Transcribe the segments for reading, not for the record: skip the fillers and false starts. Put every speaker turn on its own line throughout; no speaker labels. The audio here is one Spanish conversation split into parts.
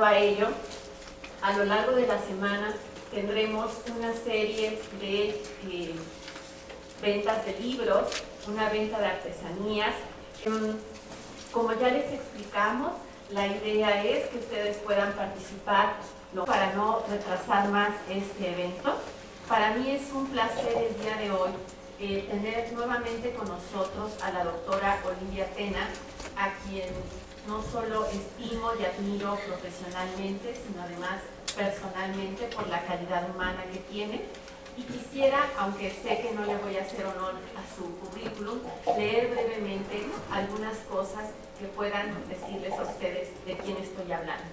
A ello, a lo largo de la semana tendremos una serie de ventas de libros, una venta de artesanías. Como ya les explicamos, la idea es que ustedes puedan participar para no retrasar más este evento. Para mí es un placer el día de hoy tener nuevamente con nosotros a la doctora Olivia Tena, a quien no solo estimo y admiro profesionalmente, sino además personalmente por la calidad humana que tiene. Y quisiera, aunque sé que no le voy a hacer honor a su currículum, leer brevemente algunas cosas que puedan decirles a ustedes de quién estoy hablando.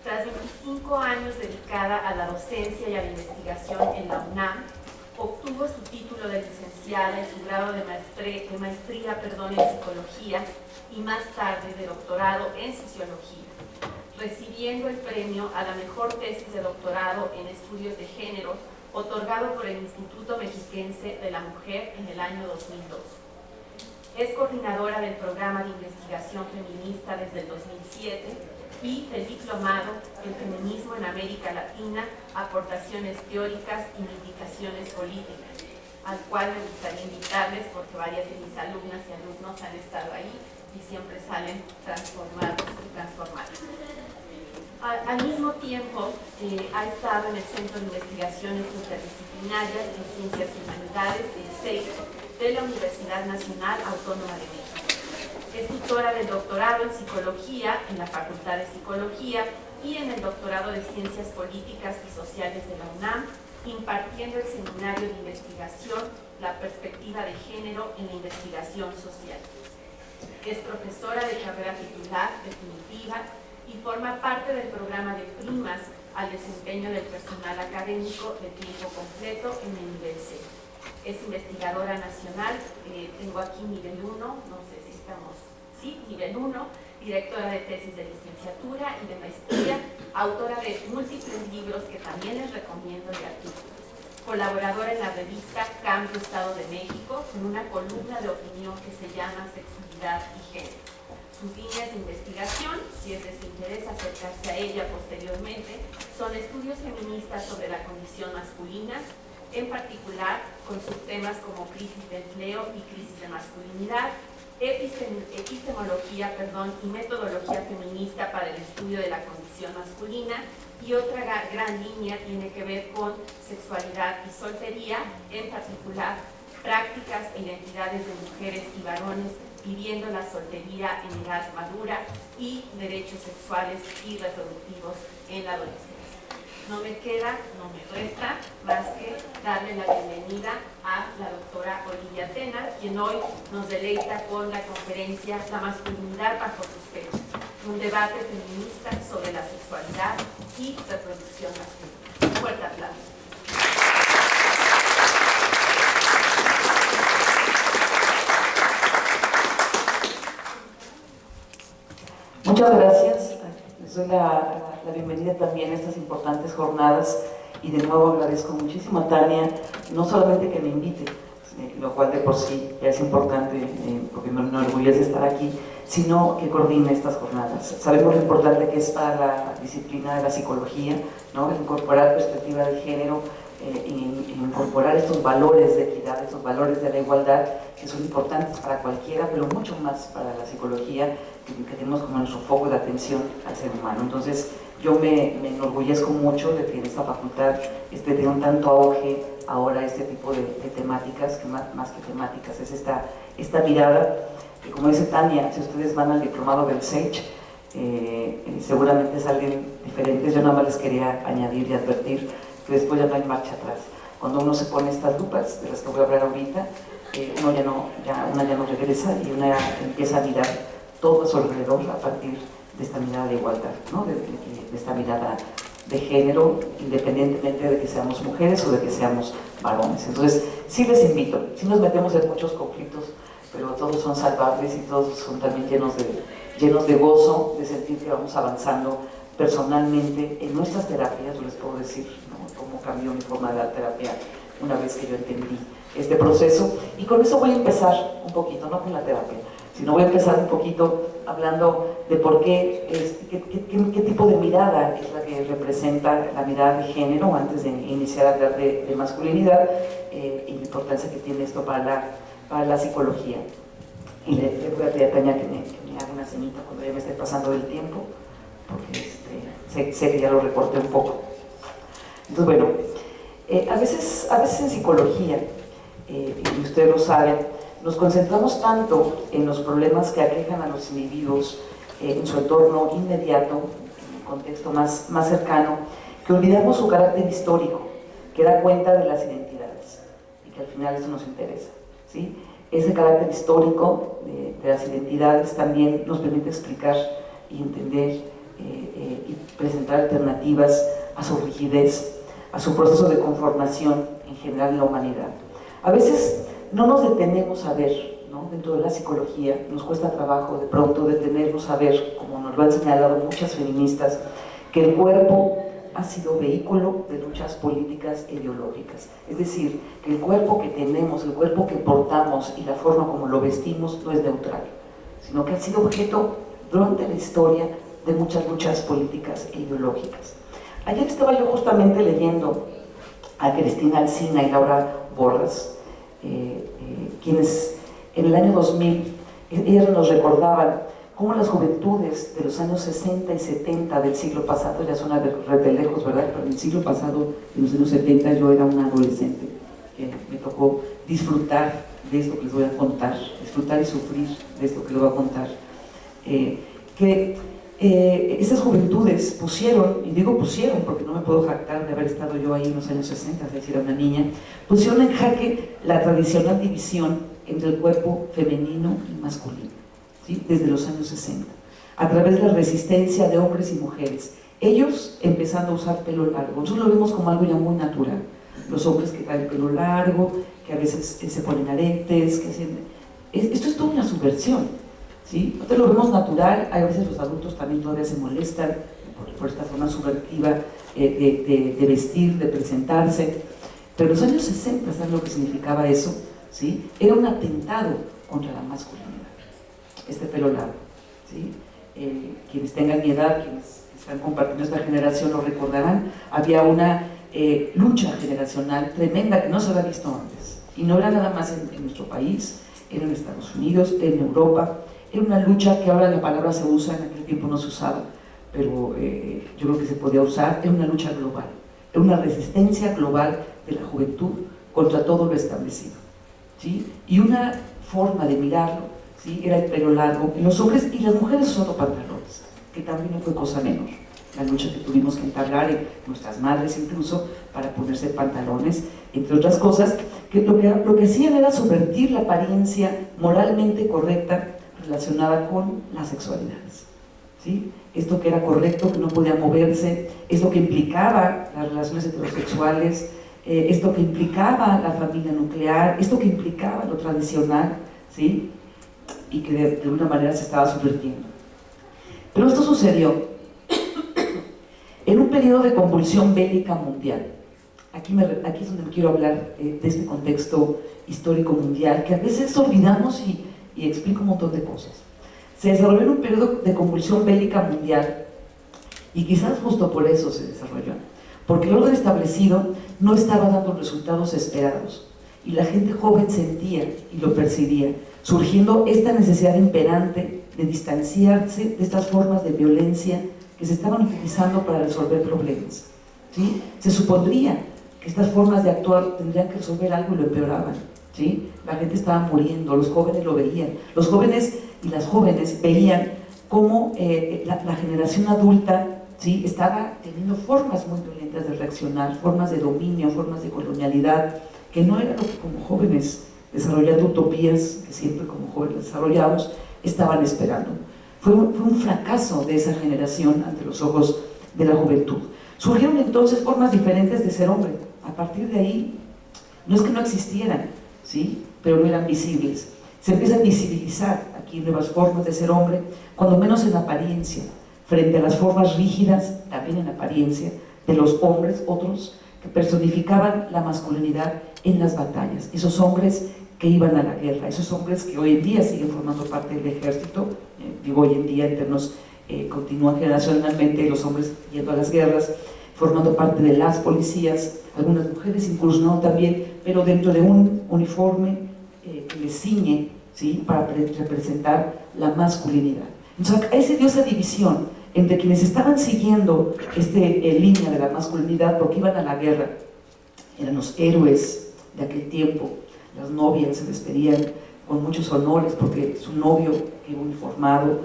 Tras 25 años dedicada a la docencia y a la investigación en la UNAM, obtuvo su título de licenciada y su grado de maestría en psicología y más tarde de doctorado en sociología, recibiendo el premio a la mejor tesis de doctorado en estudios de género otorgado por el Instituto Mexiquense de la Mujer en el año 2002. Es coordinadora del programa de investigación feminista desde el 2007 y del diplomado El feminismo en América Latina, aportaciones teóricas y mitigaciones políticas, al cual me gustaría invitarles porque varias de mis alumnas y alumnos han estado ahí y siempre salen transformados y transformadas. Al mismo tiempo, ha estado en el Centro de Investigaciones Interdisciplinarias en Ciencias y Humanidades, el CEI, de la Universidad Nacional Autónoma de México. Es tutora del doctorado en Psicología en la Facultad de Psicología y en el doctorado de Ciencias Políticas y Sociales de la UNAM, impartiendo el seminario de investigación La perspectiva de género en la investigación social. Es profesora de carrera titular definitiva y forma parte del programa de primas al desempeño del personal académico de tiempo completo en el nivel C. Es investigadora nacional, tengo aquí nivel 1, no sé si estamos, sí, nivel 1, directora de tesis de licenciatura y de maestría, autora de múltiples libros que también les recomiendo y artículos. Colaboradora en la revista Cambio Estado de México con una columna de opinión que se llama Sexualidad y Género. Sus líneas de investigación, si es de su interés acercarse a ella posteriormente, son estudios feministas sobre la condición masculina, en particular con subtemas como crisis de empleo y crisis de masculinidad, epistemología y metodología feminista para el estudio de la condición masculina, y otra gran línea tiene que ver con sexualidad y soltería, en particular prácticas e identidades de mujeres y varones viviendo la soltería en edad madura y derechos sexuales y reproductivos en la adolescencia. No me queda, no me resta más que darle la bienvenida a la doctora Olivia Tena, quien hoy nos deleita con la conferencia La masculinidad bajo sospecha, un debate feminista sobre la sexualidad y reproducción masculina. Un fuerte aplauso.
Muchas gracias. Les doy la bienvenida también a estas importantes jornadas y de nuevo agradezco muchísimo a Tania, no solamente que me invite, lo cual de por sí ya es importante porque me enorgullece estar aquí, sino que coordine estas jornadas. Sabemos lo importante que es para la disciplina de la psicología, ¿no? Incorporar perspectiva de género, incorporar estos valores de equidad, estos valores de la igualdad que son importantes para cualquiera, pero mucho más para la psicología que tenemos como nuestro foco de atención al ser humano. Entonces yo me enorgullezco mucho de que en esta facultad tenga un tanto auge ahora este tipo de temáticas, que más que temáticas es esta mirada, que como dice Tania, si ustedes van al diplomado del SEICH, seguramente salen diferentes. Yo nada más les quería añadir y advertir que después ya no hay marcha atrás. Cuando uno se pone estas lupas, de las que voy a hablar ahorita, una ya no regresa y una empieza a mirar todo a su alrededor a partir de esta mirada de igualdad, ¿no? de esta mirada de género, independientemente de que seamos mujeres o de que seamos varones. Entonces, sí les invito, sí nos metemos en muchos conflictos, pero todos son salvables y todos son también llenos de gozo, de sentir que vamos avanzando personalmente en nuestras terapias. Yo les puedo decir, ¿no?, cómo cambió mi forma de dar terapia una vez que yo entendí este proceso, y con eso voy a empezar un poquito, no con la terapia, sino voy a empezar un poquito hablando de por qué, qué tipo de mirada es la que representa la mirada de género antes de iniciar a hablar de masculinidad y la importancia que tiene esto para la psicología. Y le voy a pedir a Tania que me haga una cenita cuando ya me esté pasando del tiempo, porque sé que ya lo recorté un poco. Entonces, bueno, a veces en psicología, y ustedes lo saben, nos concentramos tanto en los problemas que aquejan a los individuos en su entorno inmediato, en un contexto más cercano, que olvidamos su carácter histórico, que da cuenta de las identidades, y que al final eso nos interesa, ¿sí? Ese carácter histórico de las identidades también nos permite explicar y entender y presentar alternativas a su rigidez, a su proceso de conformación en general en la humanidad. A veces no nos detenemos a ver, ¿no? Dentro de la psicología nos cuesta trabajo de pronto detenernos a ver, como nos lo han señalado muchas feministas, que el cuerpo ha sido vehículo de luchas políticas e ideológicas. Es decir, que el cuerpo que tenemos, el cuerpo que portamos y la forma como lo vestimos no es neutral, sino que ha sido objeto durante la historia de muchas luchas políticas e ideológicas. Ayer estaba yo justamente leyendo a Cristina Alsina y Laura Borras, quienes en el año 2000, ellas nos recordaban cómo las juventudes de los años 60 y 70 del siglo pasado, ya son re lejos, ¿verdad? Pero en el siglo pasado, en los años 70, yo era una adolescente, que me tocó disfrutar de esto que les voy a contar, disfrutar y sufrir de esto que les voy a contar, esas juventudes pusieron, y digo pusieron porque no me puedo jactar de haber estado yo ahí en los años 60, es decir, era una niña, pusieron en jaque la tradicional división entre el cuerpo femenino y masculino, ¿sí? Desde los años 60, a través de la resistencia de hombres y mujeres, ellos empezando a usar pelo largo. Nosotros lo vemos como algo ya muy natural, los hombres que traen pelo largo, que a veces se ponen aretes, que hacen... Esto es toda una subversión, ¿sí? Nosotros lo vemos natural, a veces los adultos también todavía se molestan por esta forma subvertiva de vestir, de presentarse, pero en los años 60, ¿saben lo que significaba eso? ¿Sí? Era un atentado contra la masculinidad, este pelo largo, ¿sí? Quienes tengan mi edad, quienes están compartiendo esta generación lo recordarán, había una lucha generacional tremenda que no se había visto antes, y no era nada más en nuestro país, era en Estados Unidos, en Europa. Era una lucha que ahora la palabra se usa, en aquel tiempo no se usaba, pero yo creo que se podía usar. Era una lucha global, era una resistencia global de la juventud contra todo lo establecido, ¿sí? Y una forma de mirarlo, ¿sí? Era el pelo largo, y los hombres y las mujeres usando pantalones, que también no fue cosa menor, la lucha que tuvimos que entablar en nuestras madres incluso para ponerse pantalones, entre otras cosas, que lo que hacían era subvertir la apariencia moralmente correcta relacionada con las sexualidades, ¿sí? Esto que era correcto, que no podía moverse, esto que implicaba las relaciones heterosexuales, esto que implicaba la familia nuclear, esto que implicaba lo tradicional, ¿sí? Y que de alguna manera se estaba subvirtiendo. Pero esto sucedió en un periodo de convulsión bélica mundial. Aquí es donde quiero hablar de este contexto histórico mundial, que a veces olvidamos y explico un montón de cosas. Se desarrolló en un periodo de convulsión bélica mundial, y quizás justo por eso se desarrolló, porque el orden establecido no estaba dando los resultados esperados, y la gente joven sentía y lo percibía, surgiendo esta necesidad imperante de distanciarse de estas formas de violencia que se estaban utilizando para resolver problemas, ¿sí? Se supondría que estas formas de actuar tendrían que resolver algo y lo empeoraban, ¿sí? La gente estaba muriendo, los jóvenes lo veían, los jóvenes y las jóvenes veían cómo la generación adulta, ¿sí? Estaba teniendo formas muy violentas de reaccionar, formas de dominio, formas de colonialidad, que no era lo que como jóvenes desarrollando utopías, que siempre como jóvenes desarrollamos, estaban esperando. Fue un fracaso de esa generación ante los ojos de la juventud. Surgieron entonces formas diferentes de ser hombre. A partir de ahí, no es que no existieran, ¿sí? Pero no eran visibles. Se empieza a visibilizar aquí nuevas formas de ser hombre, cuando menos en apariencia, frente a las formas rígidas, también en apariencia, de los hombres, otros que personificaban la masculinidad en las batallas. Esos hombres que iban a la guerra, esos hombres que hoy en día siguen formando parte del ejército, digo hoy en día en términos, continúan generacionalmente los hombres yendo a las guerras, formando parte de las policías, algunas mujeres incursionaron también, pero dentro de un uniforme que les ciñe, ¿sí?, para representar la masculinidad. Entonces ahí se dio esa división entre quienes estaban siguiendo línea de la masculinidad porque iban a la guerra, eran los héroes de aquel tiempo, las novias se despedían con muchos honores porque su novio iba uniformado,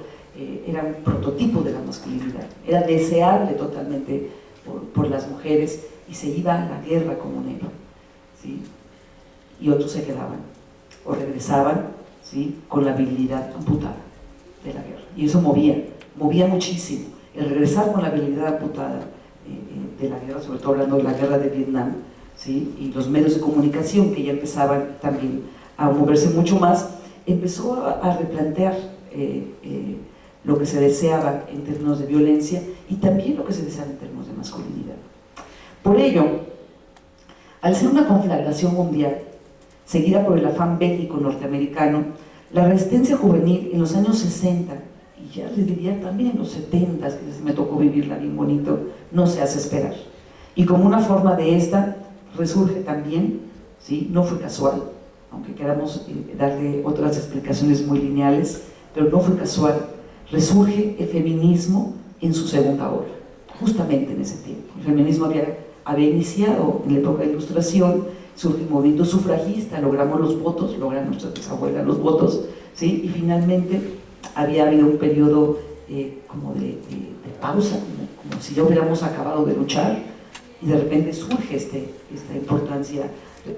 era un prototipo de la masculinidad, era deseable totalmente por las mujeres y se iba a la guerra como un héroe, ¿sí? Y otros se quedaban o regresaban, ¿sí?, con la habilidad amputada de la guerra, y eso movía muchísimo, el regresar con la habilidad amputada de la guerra, sobre todo hablando de la guerra de Vietnam, ¿sí?, y los medios de comunicación que ya empezaban también a moverse mucho más, empezó a replantear lo que se deseaba en términos de violencia y también lo que se deseaba en términos de masculinidad. Por ello, al ser una conflagración mundial, seguida por el afán bélico norteamericano, la resistencia juvenil en los años 60, y ya les diría también en los 70, que me tocó vivirla bien bonito, no se hace esperar. Y como una forma de esta, resurge también, ¿sí?, no fue casual, aunque queramos darle otras explicaciones muy lineales, pero no fue casual, resurge el feminismo en su segunda ola, justamente en ese tiempo. El feminismo había iniciado en la época de la Ilustración, surge el movimiento sufragista, logramos los votos, logran nuestras bisabuelas los votos, ¿sí?, y finalmente había habido un periodo como de pausa, como si ya hubiéramos acabado de luchar, y de repente surge esta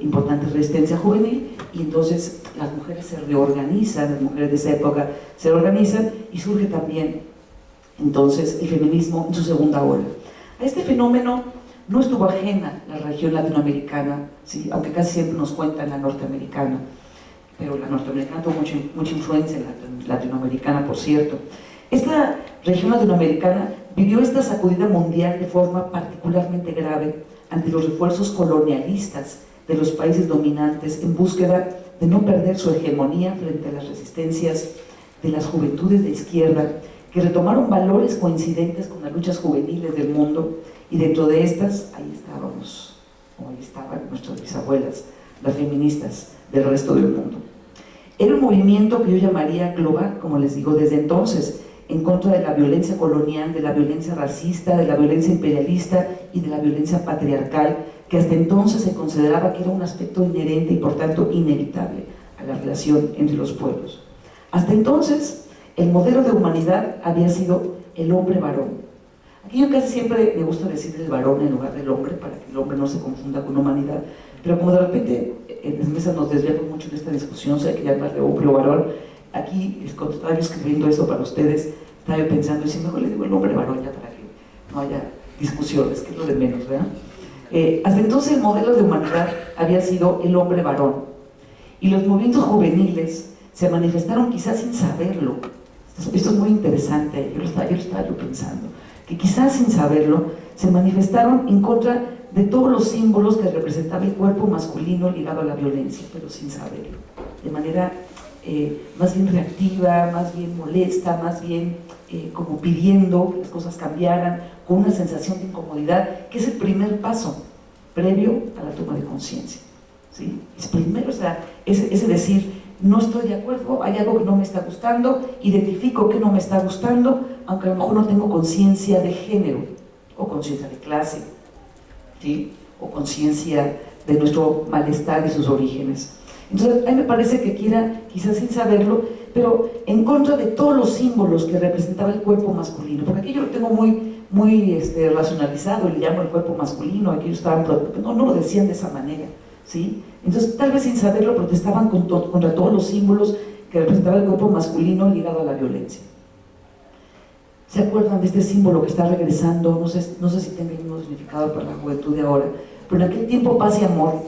importante resistencia juvenil, y entonces las mujeres se reorganizan, las mujeres de esa época se organizan, y surge también entonces el feminismo en su segunda ola. A este fenómeno no estuvo ajena la región latinoamericana, ¿sí?, aunque casi siempre nos cuentan la norteamericana, pero la norteamericana tuvo mucha influencia en la latinoamericana, por cierto. Esta región latinoamericana vivió esta sacudida mundial de forma particularmente grave ante los refuerzos colonialistas de los países dominantes en búsqueda de no perder su hegemonía frente a las resistencias de las juventudes de izquierda que retomaron valores coincidentes con las luchas juveniles del mundo, y dentro de estas, ahí estábamos, o ahí estaban nuestras bisabuelas, las feministas del resto del mundo. Era un movimiento que yo llamaría global, como les digo, desde entonces, en contra de la violencia colonial, de la violencia racista, de la violencia imperialista y de la violencia patriarcal, que hasta entonces se consideraba que era un aspecto inherente y por tanto inevitable a la relación entre los pueblos. Hasta entonces, el modelo de humanidad había sido el hombre varón. Aquí yo casi siempre me gusta decir el varón en lugar del hombre, para que el hombre no se confunda con humanidad, pero como de repente en las mesas nos desviamos mucho en esta discusión, si hay que llamarle hombre o varón, aquí cuando estaba yo escribiendo eso para ustedes, estaba yo pensando, y si mejor le digo el hombre varón ya para que no haya discusiones, que es lo de menos, ¿verdad? Hasta entonces el modelo de humanidad había sido el hombre varón, y los movimientos juveniles se manifestaron quizás sin saberlo. Esto es muy interesante, yo lo estaba pensando, que quizás sin saberlo se manifestaron en contra de todos los símbolos que representaba el cuerpo masculino ligado a la violencia, pero sin saberlo, de manera más bien reactiva, más bien molesta, más bien como pidiendo que las cosas cambiaran, con una sensación de incomodidad, que es el primer paso previo a la toma de conciencia, ¿sí? Es primero, o sea, ese decir, no estoy de acuerdo, hay algo que no me está gustando, identifico que no me está gustando, aunque a lo mejor no tengo conciencia de género, o conciencia de clase, ¿sí?, o conciencia de nuestro malestar y sus orígenes. Entonces, a mí me parece que quizás sin saberlo, pero en contra de todos los símbolos que representaba el cuerpo masculino, porque aquí yo lo tengo muy racionalizado, y le llamo el cuerpo masculino, aquí estaban, no lo decían de esa manera, ¿sí? Entonces, tal vez sin saberlo, protestaban contra todos los símbolos que representaba el cuerpo masculino ligado a la violencia. ¿Se acuerdan de este símbolo que está regresando? No sé si tenga el mismo significado para la juventud de ahora, pero en aquel tiempo paz y amor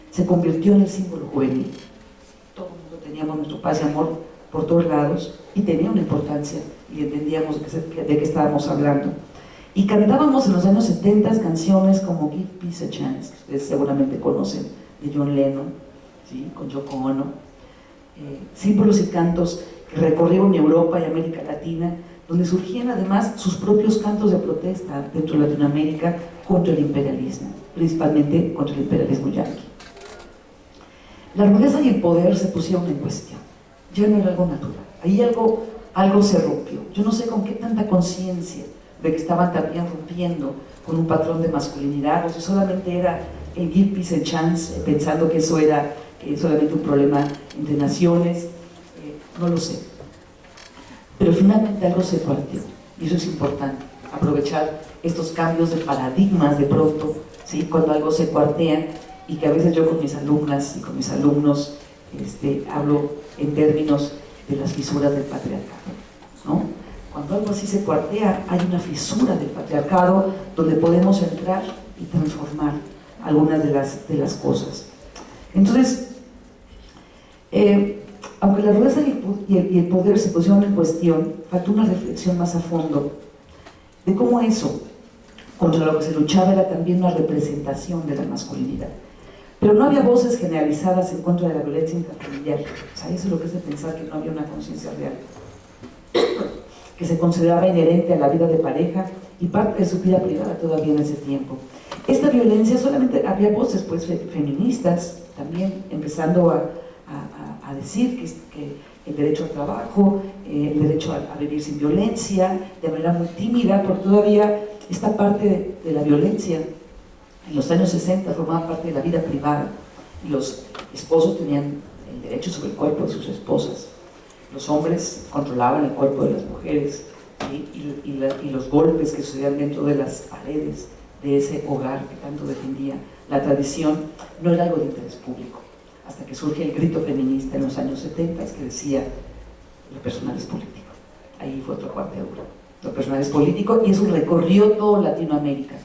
se convirtió en el símbolo juvenil. Todo el mundo teníamos nuestro paz y amor por todos lados, y tenía una importancia, y entendíamos de qué estábamos hablando. Y cantábamos en los años 70 canciones como Give Peace a Chance, que ustedes seguramente conocen, de John Lennon, ¿sí?, con Yoko Ono, símbolos y cantos que recorrieron Europa y América Latina, donde surgían además sus propios cantos de protesta dentro de Latinoamérica contra el imperialismo, principalmente contra el imperialismo yanqui. La rudeza y el poder se pusieron en cuestión, ya no era algo natural, ahí algo se rompió. Yo no sé con qué tanta conciencia de que estaban también rompiendo con un patrón de masculinidad, o si solamente era el give peace a chance, pensando que eso era solamente un problema entre naciones, no lo sé. Pero finalmente algo se partió, y eso es importante, aprovechar estos cambios de paradigmas de pronto, ¿sí? Cuando algo se cuartea, y que a veces yo con mis alumnas y con mis alumnos hablo en términos de las fisuras del patriarcado, ¿no? Cuando algo así se cuartea, hay una fisura del patriarcado donde podemos entrar y transformar algunas de las cosas. Entonces, aunque la rudeza y el poder se pusieron en cuestión, faltó una reflexión más a fondo de cómo eso, contra lo que se luchaba, era también una representación de la masculinidad. Pero no había voces generalizadas en contra de la violencia intrafamiliar. O sea, eso es lo que es de pensar que no había una conciencia real, que se consideraba inherente a la vida de pareja y parte de su vida privada todavía en ese tiempo. Esta violencia solamente había voces pues feministas también empezando a decir que el derecho al trabajo, el derecho a vivir sin violencia, de manera muy tímida, porque todavía esta parte de la violencia en los años 60 formaba parte de la vida privada, y los esposos tenían el derecho sobre el cuerpo de sus esposas, los hombres controlaban el cuerpo de las mujeres, y los golpes que sucedían dentro de las paredes de ese hogar que tanto defendía la tradición no era algo de interés público, hasta que surge el grito feminista en los años 70 que decía: lo personal es político. Ahí fue otro cuarteadura. Lo personal es político, y eso recorrió todo Latinoamérica,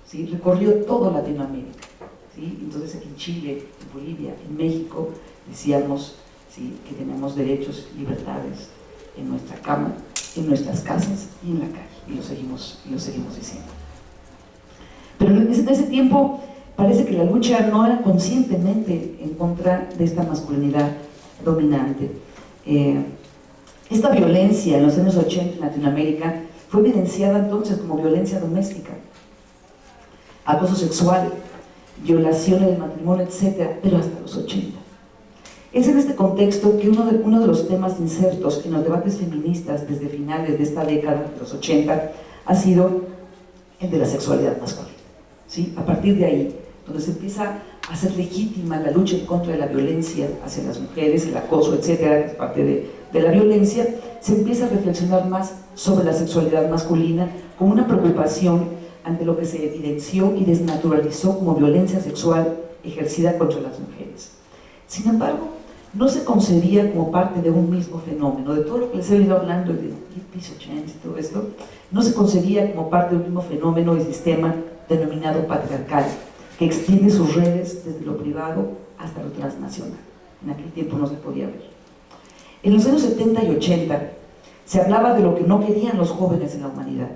¿sí? Recorrió todo Latinoamérica, ¿sí? Entonces aquí en Chile, en Bolivia, en México decíamos, ¿sí?, que tenemos derechos y libertades en nuestra cama, en nuestras casas y en la calle, y lo seguimos diciendo. Pero en ese tiempo parece que la lucha no era conscientemente en contra de esta masculinidad dominante. Esta violencia en los años 80 en Latinoamérica fue evidenciada entonces como violencia doméstica, acoso sexual, violaciones del matrimonio, etc., pero hasta los 80. Es en este contexto que uno de los temas insertos en los debates feministas desde finales de esta década, de los 80, ha sido el de la sexualidad masculina, ¿sí? A partir de ahí, donde se empieza a hacer legítima la lucha en contra de la violencia hacia las mujeres, el acoso, etcétera, que es parte de la violencia, se empieza a reflexionar más sobre la sexualidad masculina como una preocupación ante lo que se evidenció y desnaturalizó como violencia sexual ejercida contra las mujeres. Sin embargo, no se concebía como parte de un mismo fenómeno, de todo lo que les he venido hablando, de peace chance y todo esto, no se concebía como parte de un mismo fenómeno y sistema denominado patriarcal, que extiende sus redes desde lo privado hasta lo transnacional. En aquel tiempo no se podía ver. En los años 70 y 80 se hablaba de lo que no querían los jóvenes en la humanidad,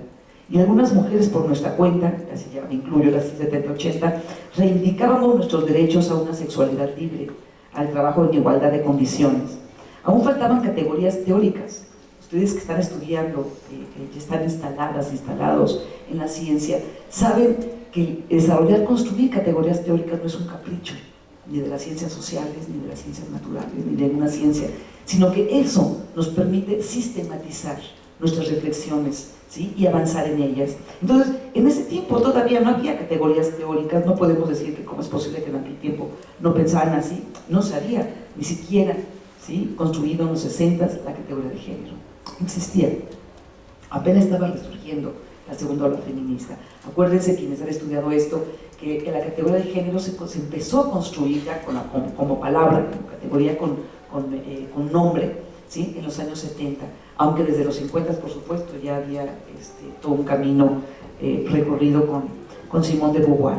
y algunas mujeres por nuestra cuenta, así ya me incluyo las 70-80, reivindicábamos nuestros derechos a una sexualidad libre, al trabajo en igualdad de condiciones. Aún faltaban categorías teóricas. Ustedes que están estudiando, que están instalados en la ciencia, saben que construir categorías teóricas no es un capricho, ni de las ciencias sociales, ni de las ciencias naturales, ni de ninguna ciencia, sino que eso nos permite sistematizar nuestras reflexiones, ¿sí?, y avanzar en ellas. Entonces, en ese tiempo todavía no había categorías teóricas, no podemos decir que cómo es posible que en aquel tiempo no pensaban así, no se había ni siquiera, ¿sí?, construido en los 60 la categoría de género, no existía, apenas estaba resurgiendo la segunda ola feminista. Acuérdense, quienes han estudiado esto, que la categoría de género se empezó a construir ya como palabra, como categoría con nombre, ¿sí?, en los años 70, aunque desde los 50, por supuesto, ya había todo un camino recorrido con Simone de Beauvoir.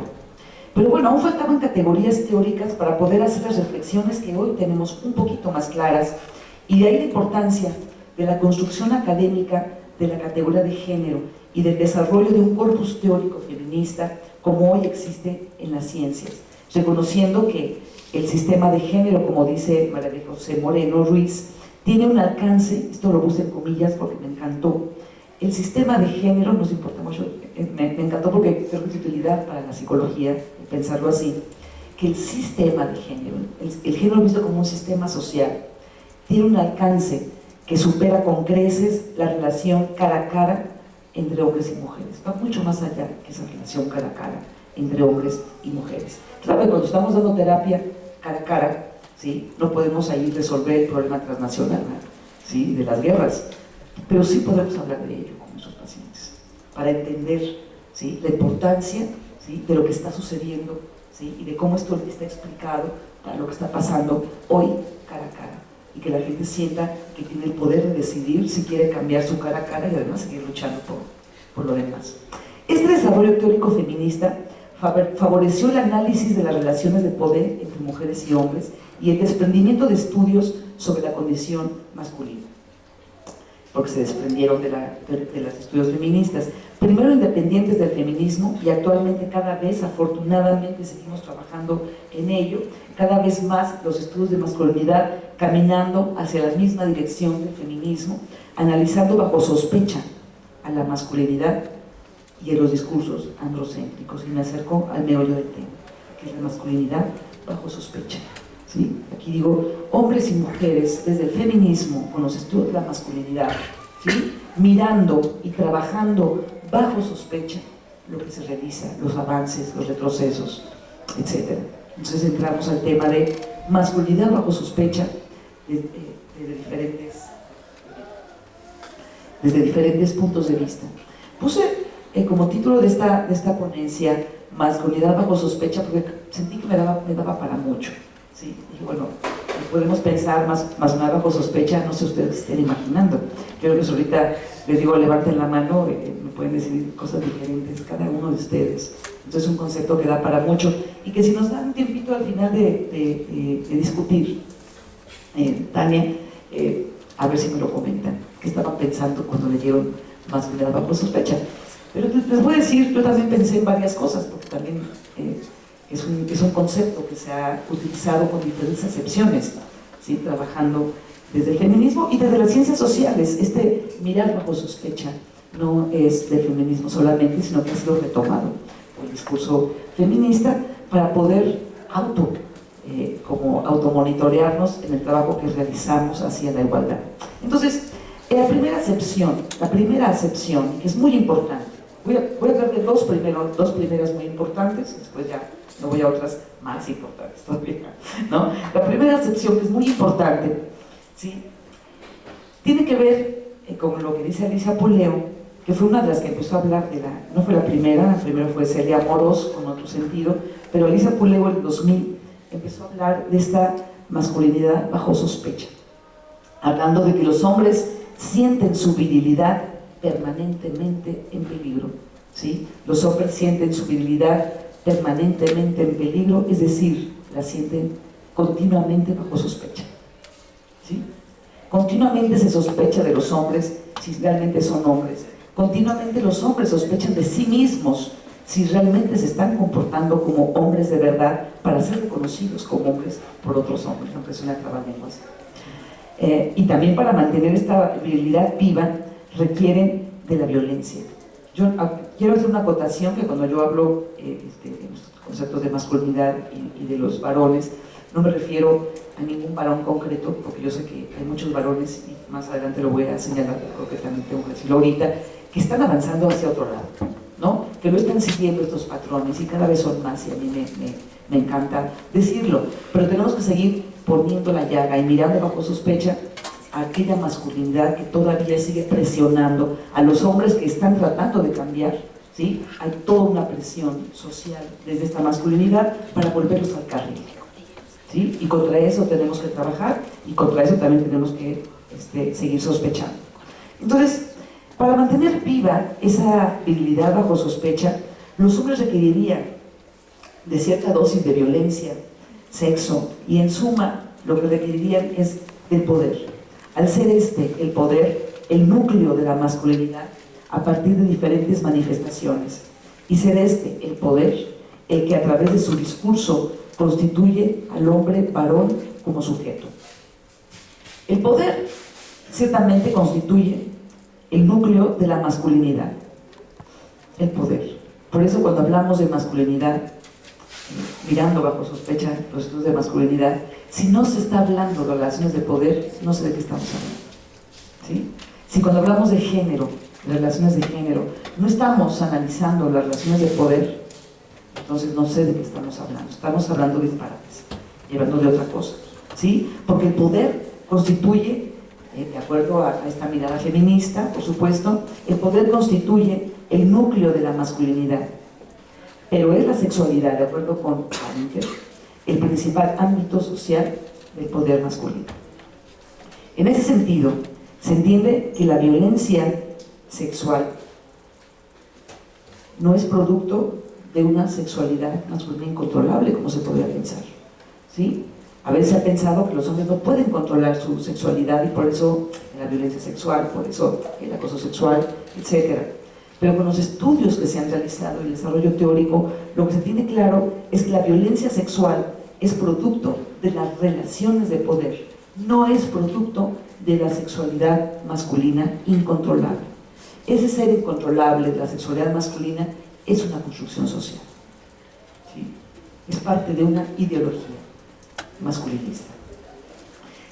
Pero bueno, aún faltaban categorías teóricas para poder hacer las reflexiones que hoy tenemos un poquito más claras, y de ahí la importancia de la construcción académica de la categoría de género y del desarrollo de un corpus teórico feminista como hoy existe en las ciencias, reconociendo que el sistema de género, como dice María de José Moreno Ruiz, tiene un alcance, esto lo puse en comillas porque me encantó, el sistema de género, nos importa mucho, me encantó porque creo que es utilidad para la psicología, pensarlo así, que el sistema de género, el género visto como un sistema social, tiene un alcance que supera con creces la relación cara a cara entre hombres y mujeres. Va mucho más allá que esa relación cara a cara entre hombres y mujeres. Claro que cuando estamos dando terapia cara a cara, ¿sí?, no podemos ahí resolver el problema transnacional, ¿sí?, de las guerras, pero sí podemos hablar de ello con nuestros pacientes, para entender, ¿sí?, la importancia, ¿sí?, de lo que está sucediendo, ¿sí?, y de cómo esto está explicado para lo que está pasando hoy cara a cara, y que la gente sienta que tiene el poder de decidir si quiere cambiar su cara a cara y además seguir luchando por lo demás. Este desarrollo teórico feminista favoreció el análisis de las relaciones de poder entre mujeres y hombres y el desprendimiento de estudios sobre la condición masculina, porque se desprendieron de los estudios feministas, primero independientes del feminismo y actualmente cada vez, afortunadamente, seguimos trabajando en ello, cada vez más los estudios de masculinidad caminando hacia la misma dirección del feminismo, analizando bajo sospecha a la masculinidad y a los discursos androcéntricos. Y me acerco al meollo del tema, que es la masculinidad bajo sospecha. ¿Sí? Aquí digo, hombres y mujeres, desde el feminismo, con los estudios de la masculinidad, ¿sí?, mirando y trabajando bajo sospecha lo que se realiza, los avances, los retrocesos, etc. Entonces entramos al tema de masculinidad bajo sospecha desde diferentes puntos de vista. Puse como título de esta ponencia masculinidad bajo sospecha porque sentí que me daba para mucho. Sí, y bueno, podemos pensar más nada bajo sospecha, no sé ustedes estén imaginando. Yo creo que ahorita les digo, levanten la mano, me pueden decir cosas diferentes, cada uno de ustedes. Entonces es un concepto que da para mucho y que si nos dan un tiempito al final de discutir, Tania, a ver si me lo comentan, qué estaban pensando cuando leyeron masculinidad bajo sospecha. Pero les voy a decir, yo también pensé en varias cosas, porque también es un concepto que se ha utilizado con diferentes acepciones, ¿sí?, trabajando desde el feminismo y desde las ciencias sociales. Este mirar bajo sospecha no es del feminismo solamente, sino que ha sido retomado por el discurso feminista para poder automonitorearnos en el trabajo que realizamos hacia la igualdad. Entonces, la primera acepción, que es muy importante, voy a hablar de dos primeras muy importantes, después ya no voy a otras más importantes todavía, ¿no? La primera acepción, que es muy importante, ¿sí?, tiene que ver con lo que dice Alicia Puleo, que fue una de las que empezó a hablar no fue la primera fue Celia Amorós con otro sentido, pero Alicia Puleo en el 2000 empezó a hablar de esta masculinidad bajo sospecha, hablando de que los hombres sienten su virilidad permanentemente en peligro, ¿sí? Los hombres sienten su virilidad permanentemente en peligro, es decir, la sienten continuamente bajo sospecha, ¿sí? Continuamente se sospecha de los hombres si realmente son hombres, continuamente los hombres sospechan de sí mismos si realmente se están comportando como hombres de verdad para ser reconocidos como hombres por otros hombres, aunque suena trabalenguas. Y también para mantener esta virilidad viva requieren de la violencia. Yo quiero hacer una acotación que cuando yo hablo de los conceptos de masculinidad y de los varones, no me refiero a ningún varón concreto, porque yo sé que hay muchos varones, y más adelante lo voy a señalar, creo que también tengo que decirlo ahorita, que están avanzando hacia otro lado, ¿no? Que no están siguiendo estos patrones y cada vez son más, y a mí me encanta decirlo, pero tenemos que seguir poniendo la llaga y mirando bajo sospecha a aquella masculinidad que todavía sigue presionando a los hombres que están tratando de cambiar, ¿sí? Hay toda una presión social desde esta masculinidad para volverlos al carril, ¿sí? Y contra eso tenemos que trabajar y contra eso también tenemos que seguir sospechando. Entonces, para mantener viva esa virilidad bajo sospecha, los hombres requerirían de cierta dosis de violencia, sexo, y en suma lo que requerirían es del poder. Al ser el poder, el núcleo de la masculinidad a partir de diferentes manifestaciones, y ser el poder, el que a través de su discurso constituye al hombre varón como sujeto. El poder ciertamente constituye el núcleo de la masculinidad. El poder. Por eso cuando hablamos de masculinidad, mirando bajo sospecha los estudios de masculinidad, si no se está hablando de relaciones de poder, no sé de qué estamos hablando, ¿sí? Si cuando hablamos de género, relaciones de género, no estamos analizando las relaciones de poder, entonces no sé de qué estamos hablando de disparates, llevando de otra cosa, ¿sí? Porque el poder constituye, de acuerdo a esta mirada feminista, por supuesto, el poder constituye el núcleo de la masculinidad, pero es la sexualidad, de acuerdo con Parinker, el principal ámbito social del poder masculino. En ese sentido, se entiende que la violencia sexual no es producto de una sexualidad masculina incontrolable, como se podría pensar, ¿sí? A veces se ha pensado que los hombres no pueden controlar su sexualidad y por eso la violencia sexual, por eso el acoso sexual, etc. Pero con los estudios que se han realizado y el desarrollo teórico, lo que se tiene claro es que la violencia sexual es producto de las relaciones de poder, no es producto de la sexualidad masculina incontrolable. Ese ser incontrolable de la sexualidad masculina es una construcción social, ¿sí? Es parte de una ideología masculinista.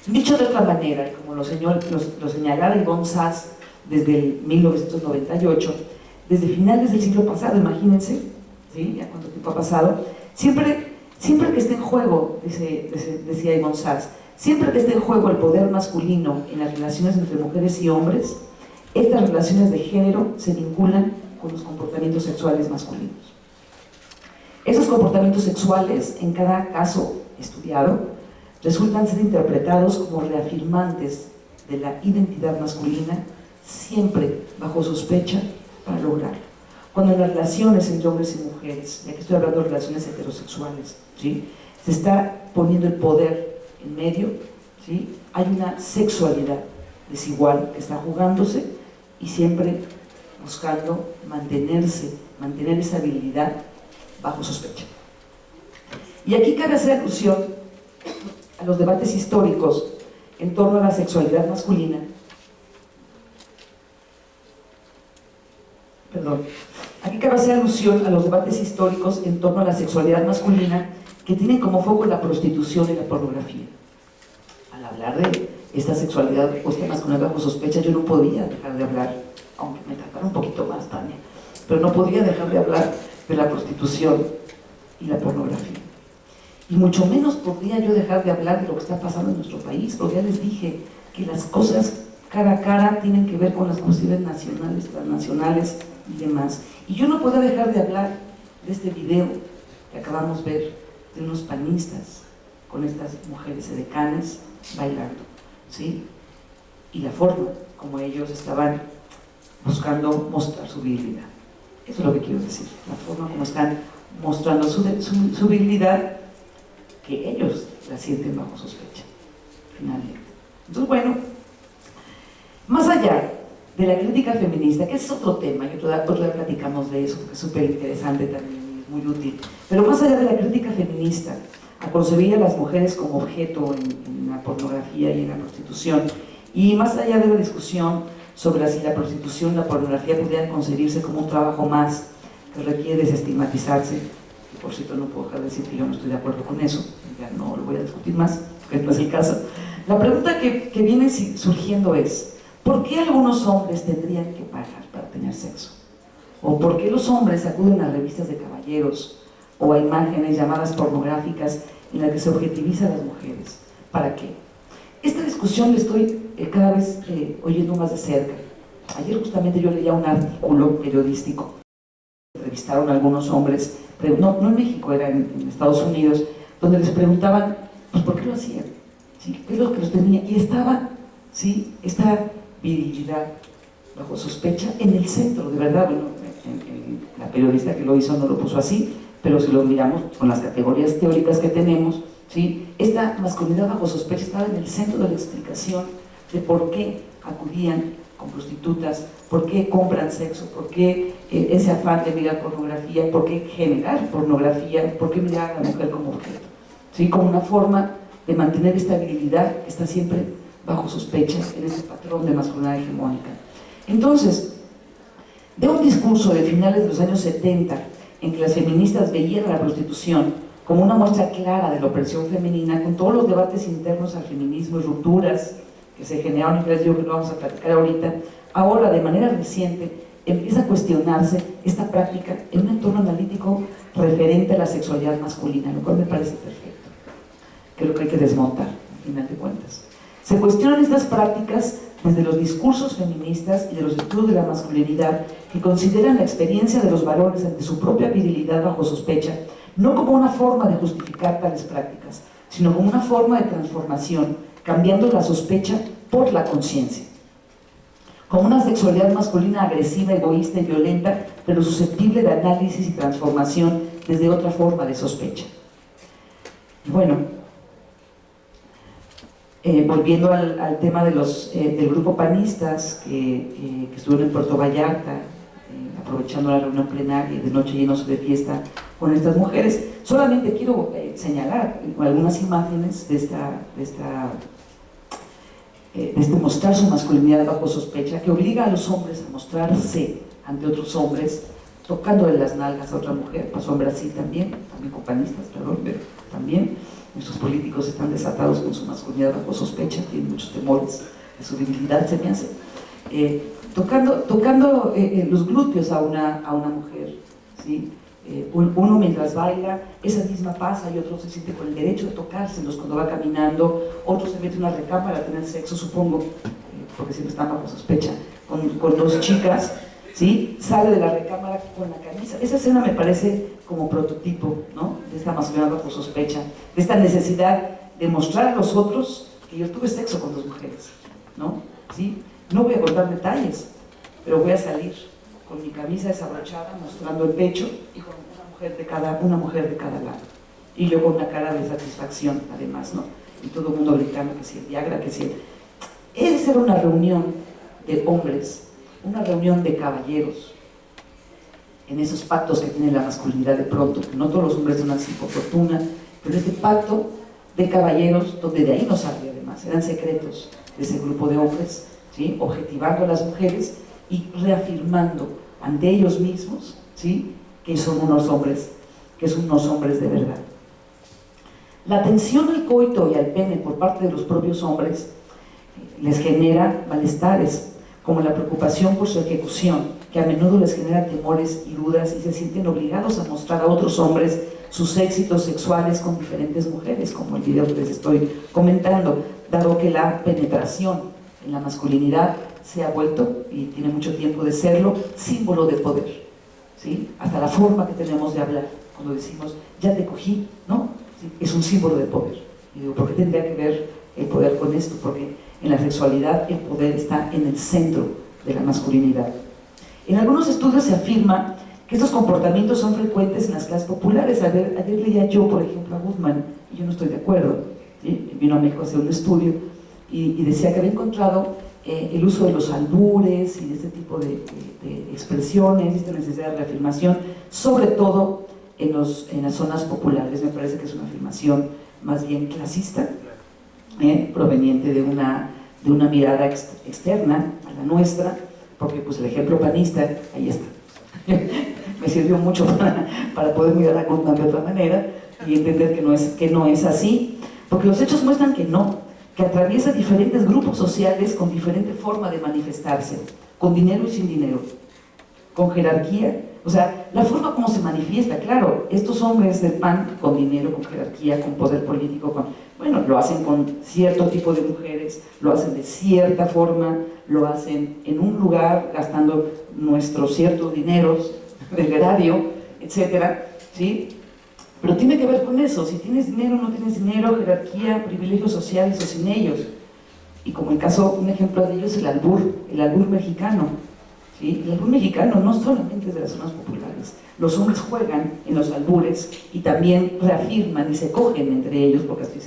Dicho de otra manera, como lo señalara Yvonne Sass desde el 1998, desde finales del siglo pasado, imagínense, ¿sí? Ya cuánto tiempo ha pasado, siempre que esté en juego, decía Yvonne Sass, siempre que esté en juego el poder masculino en las relaciones entre mujeres y hombres, estas relaciones de género se vinculan con los comportamientos sexuales masculinos. Esos comportamientos sexuales, en cada caso estudiado, resultan ser interpretados como reafirmantes de la identidad masculina, siempre bajo sospecha para lograrlo. Cuando en las relaciones entre hombres y mujeres, y aquí estoy hablando de relaciones heterosexuales, ¿sí?, se está poniendo el poder en medio, ¿sí?, hay una sexualidad desigual que está jugándose y siempre buscando mantener esa habilidad bajo sospecha. Y aquí cabe hacer alusión a los debates históricos en torno a la sexualidad masculina. Aquí cabe hacer alusión a los debates históricos en torno a la sexualidad masculina que tienen como foco la prostitución y la pornografía. Al hablar de esta sexualidad puesta masculina bajo sospecha, yo no podía dejar de hablar, aunque me tratara un poquito más, Tania, pero no podía dejar de hablar de la prostitución y la pornografía. Y mucho menos podría yo dejar de hablar de lo que está pasando en nuestro país, porque ya les dije que las cosas cara a cara tienen que ver con las cuestiones nacionales, transnacionales y demás. Y yo no puedo dejar de hablar de este video que acabamos de ver de unos panistas con estas mujeres edecanes bailando, ¿sí? Y la forma como ellos estaban buscando mostrar su virilidad. Eso es lo que quiero decir, la forma como están mostrando su virilidad, que ellos la sienten bajo sospecha, finalmente. Entonces, bueno, más allá de la crítica feminista, que es otro tema, y otro día platicamos de eso, porque es súper interesante también, muy útil, pero más allá de la crítica feminista, a concebir a las mujeres como objeto en la pornografía y en la prostitución, y más allá de la discusión sobre si la prostitución y la pornografía pudieran concebirse como un trabajo más que requiere desestigmatizarse, y por cierto no puedo dejar de decir que yo no estoy de acuerdo con eso, ya no lo voy a discutir más, porque no es el caso. La pregunta que viene surgiendo es, ¿por qué algunos hombres tendrían que pagar para tener sexo? ¿O por qué los hombres acuden a revistas de caballeros o a imágenes llamadas pornográficas en las que se objetiviza a las mujeres? ¿Para qué? Esta discusión la estoy cada vez oyendo más de cerca. Ayer justamente yo leía un artículo periodístico, entrevistaron a algunos hombres, pero no en México, era en Estados Unidos, donde les preguntaban, pues ¿por qué lo hacían? ¿Sí? ¿Qué es lo que los tenía? Y estaba, ¿sí?, esta virilidad bajo sospecha en el centro, de verdad. Bueno, la periodista que lo hizo no lo puso así, pero si lo miramos con las categorías teóricas que tenemos, ¿sí?, esta masculinidad bajo sospecha estaba en el centro de la explicación de por qué acudían con prostitutas, por qué compran sexo, por qué ese afán de mirar pornografía, por qué generar pornografía, por qué mirar a la mujer como objeto, ¿sí?, como una forma de mantener esta virilidad que está siempre bajo sospecha en este patrón de masculinidad hegemónica. Entonces, de un discurso de finales de los años 70, en que las feministas veían a la prostitución como una muestra clara de la opresión femenina, con todos los debates internos al feminismo y rupturas que se generaron, y que yo creo que vamos a platicar ahorita, ahora de manera reciente empieza a cuestionarse esta práctica en un entorno analítico referente a la sexualidad masculina, lo cual me parece perfecto, que es lo que hay que desmontar, al final de cuentas. Se cuestionan estas prácticas desde los discursos feministas y de los estudios de la masculinidad que consideran la experiencia de los varones ante su propia virilidad bajo sospecha no como una forma de justificar tales prácticas, sino como una forma de transformación, cambiando la sospecha por la conciencia. Como una sexualidad masculina agresiva, egoísta y violenta, pero susceptible de análisis y transformación desde otra forma de sospecha. Bueno, volviendo al tema de del grupo panistas que estuvieron en Puerto Vallarta, aprovechando la reunión plenaria y de noche llenos de fiesta con estas mujeres, solamente quiero señalar algunas imágenes de este mostrar su masculinidad bajo sospecha, que obliga a los hombres a mostrarse ante otros hombres, tocándole las nalgas a otra mujer. Pasó en Brasil también con panistas, perdón, pero también nuestros políticos están desatados con su masculinidad bajo sospecha, tienen muchos temores de su debilidad, se me hace. Tocando los glúteos a una mujer, ¿sí? Uno mientras baila, esa misma pasa y otro se siente con el derecho de tocárselos cuando va caminando, otro se mete en una recámara a tener sexo, supongo, porque siempre están bajo sospecha, con dos chicas, ¿sí? Sale de la recámara con la camisa. Esa escena me parece como prototipo, ¿no? De esta masculinidad bajo sospecha, de esta necesidad de mostrar a los otros que yo tuve sexo con dos mujeres, ¿no? ¿Sí? No voy a contar detalles, pero voy a salir con mi camisa desabrochada, mostrando el pecho y con una mujer de cada lado. Y yo con una cara de satisfacción, además, ¿no? Y todo el mundo gritando que sí, el Viagra, que sí. Esa era una reunión de hombres, una reunión de caballeros, en esos pactos que tiene la masculinidad de pronto, que no todos los hombres son así por fortuna, pero este pacto de caballeros, donde de ahí no salía además, eran secretos de ese grupo de hombres, ¿sí? Objetivando a las mujeres y reafirmando ante ellos mismos, ¿sí? Que son unos hombres de verdad. La atención al coito y al pene por parte de los propios hombres les genera malestares, como la preocupación por su ejecución, que a menudo les genera temores y dudas y se sienten obligados a mostrar a otros hombres sus éxitos sexuales con diferentes mujeres, como el video que les estoy comentando, dado que la penetración en la masculinidad se ha vuelto, y tiene mucho tiempo de serlo, símbolo de poder, ¿sí? Hasta la forma que tenemos de hablar, cuando decimos, ya te cogí, ¿no? ¿Sí? Es un símbolo de poder. Y digo, ¿por qué tendría que ver el poder con esto? Porque en la sexualidad el poder está en el centro de la masculinidad. En algunos estudios se afirma que estos comportamientos son frecuentes en las clases populares. Ayer leía yo, por ejemplo, a Goodman, y yo no estoy de acuerdo, ¿sí? Vino a México a hacer un estudio y decía que había encontrado el uso de los albures y de este tipo de expresiones, esta necesidad de reafirmación, sobre todo en las zonas populares. Me parece que es una afirmación más bien clasista, proveniente de una mirada externa a la nuestra, porque pues el ejemplo panista, ahí está, me sirvió mucho para poder mirar a Goodman de otra manera y entender que no es así, porque los hechos muestran que no, que atraviesa diferentes grupos sociales con diferente forma de manifestarse, con dinero y sin dinero, con jerarquía. O sea, la forma como se manifiesta, claro, estos hombres del PAN con dinero, con jerarquía, con poder político, bueno, lo hacen con cierto tipo de mujeres, lo hacen de cierta forma, lo hacen en un lugar gastando nuestros ciertos dineros del erario, etcétera, ¿sí? Pero tiene que ver con eso, si tienes dinero, no tienes dinero, jerarquía, privilegios sociales o sin ellos. Y como el caso, un ejemplo de ello es el albur mexicano, ¿sí? El albur mexicano no solamente es de las zonas populares, los hombres juegan en los albures y también reafirman y se cogen entre ellos, porque así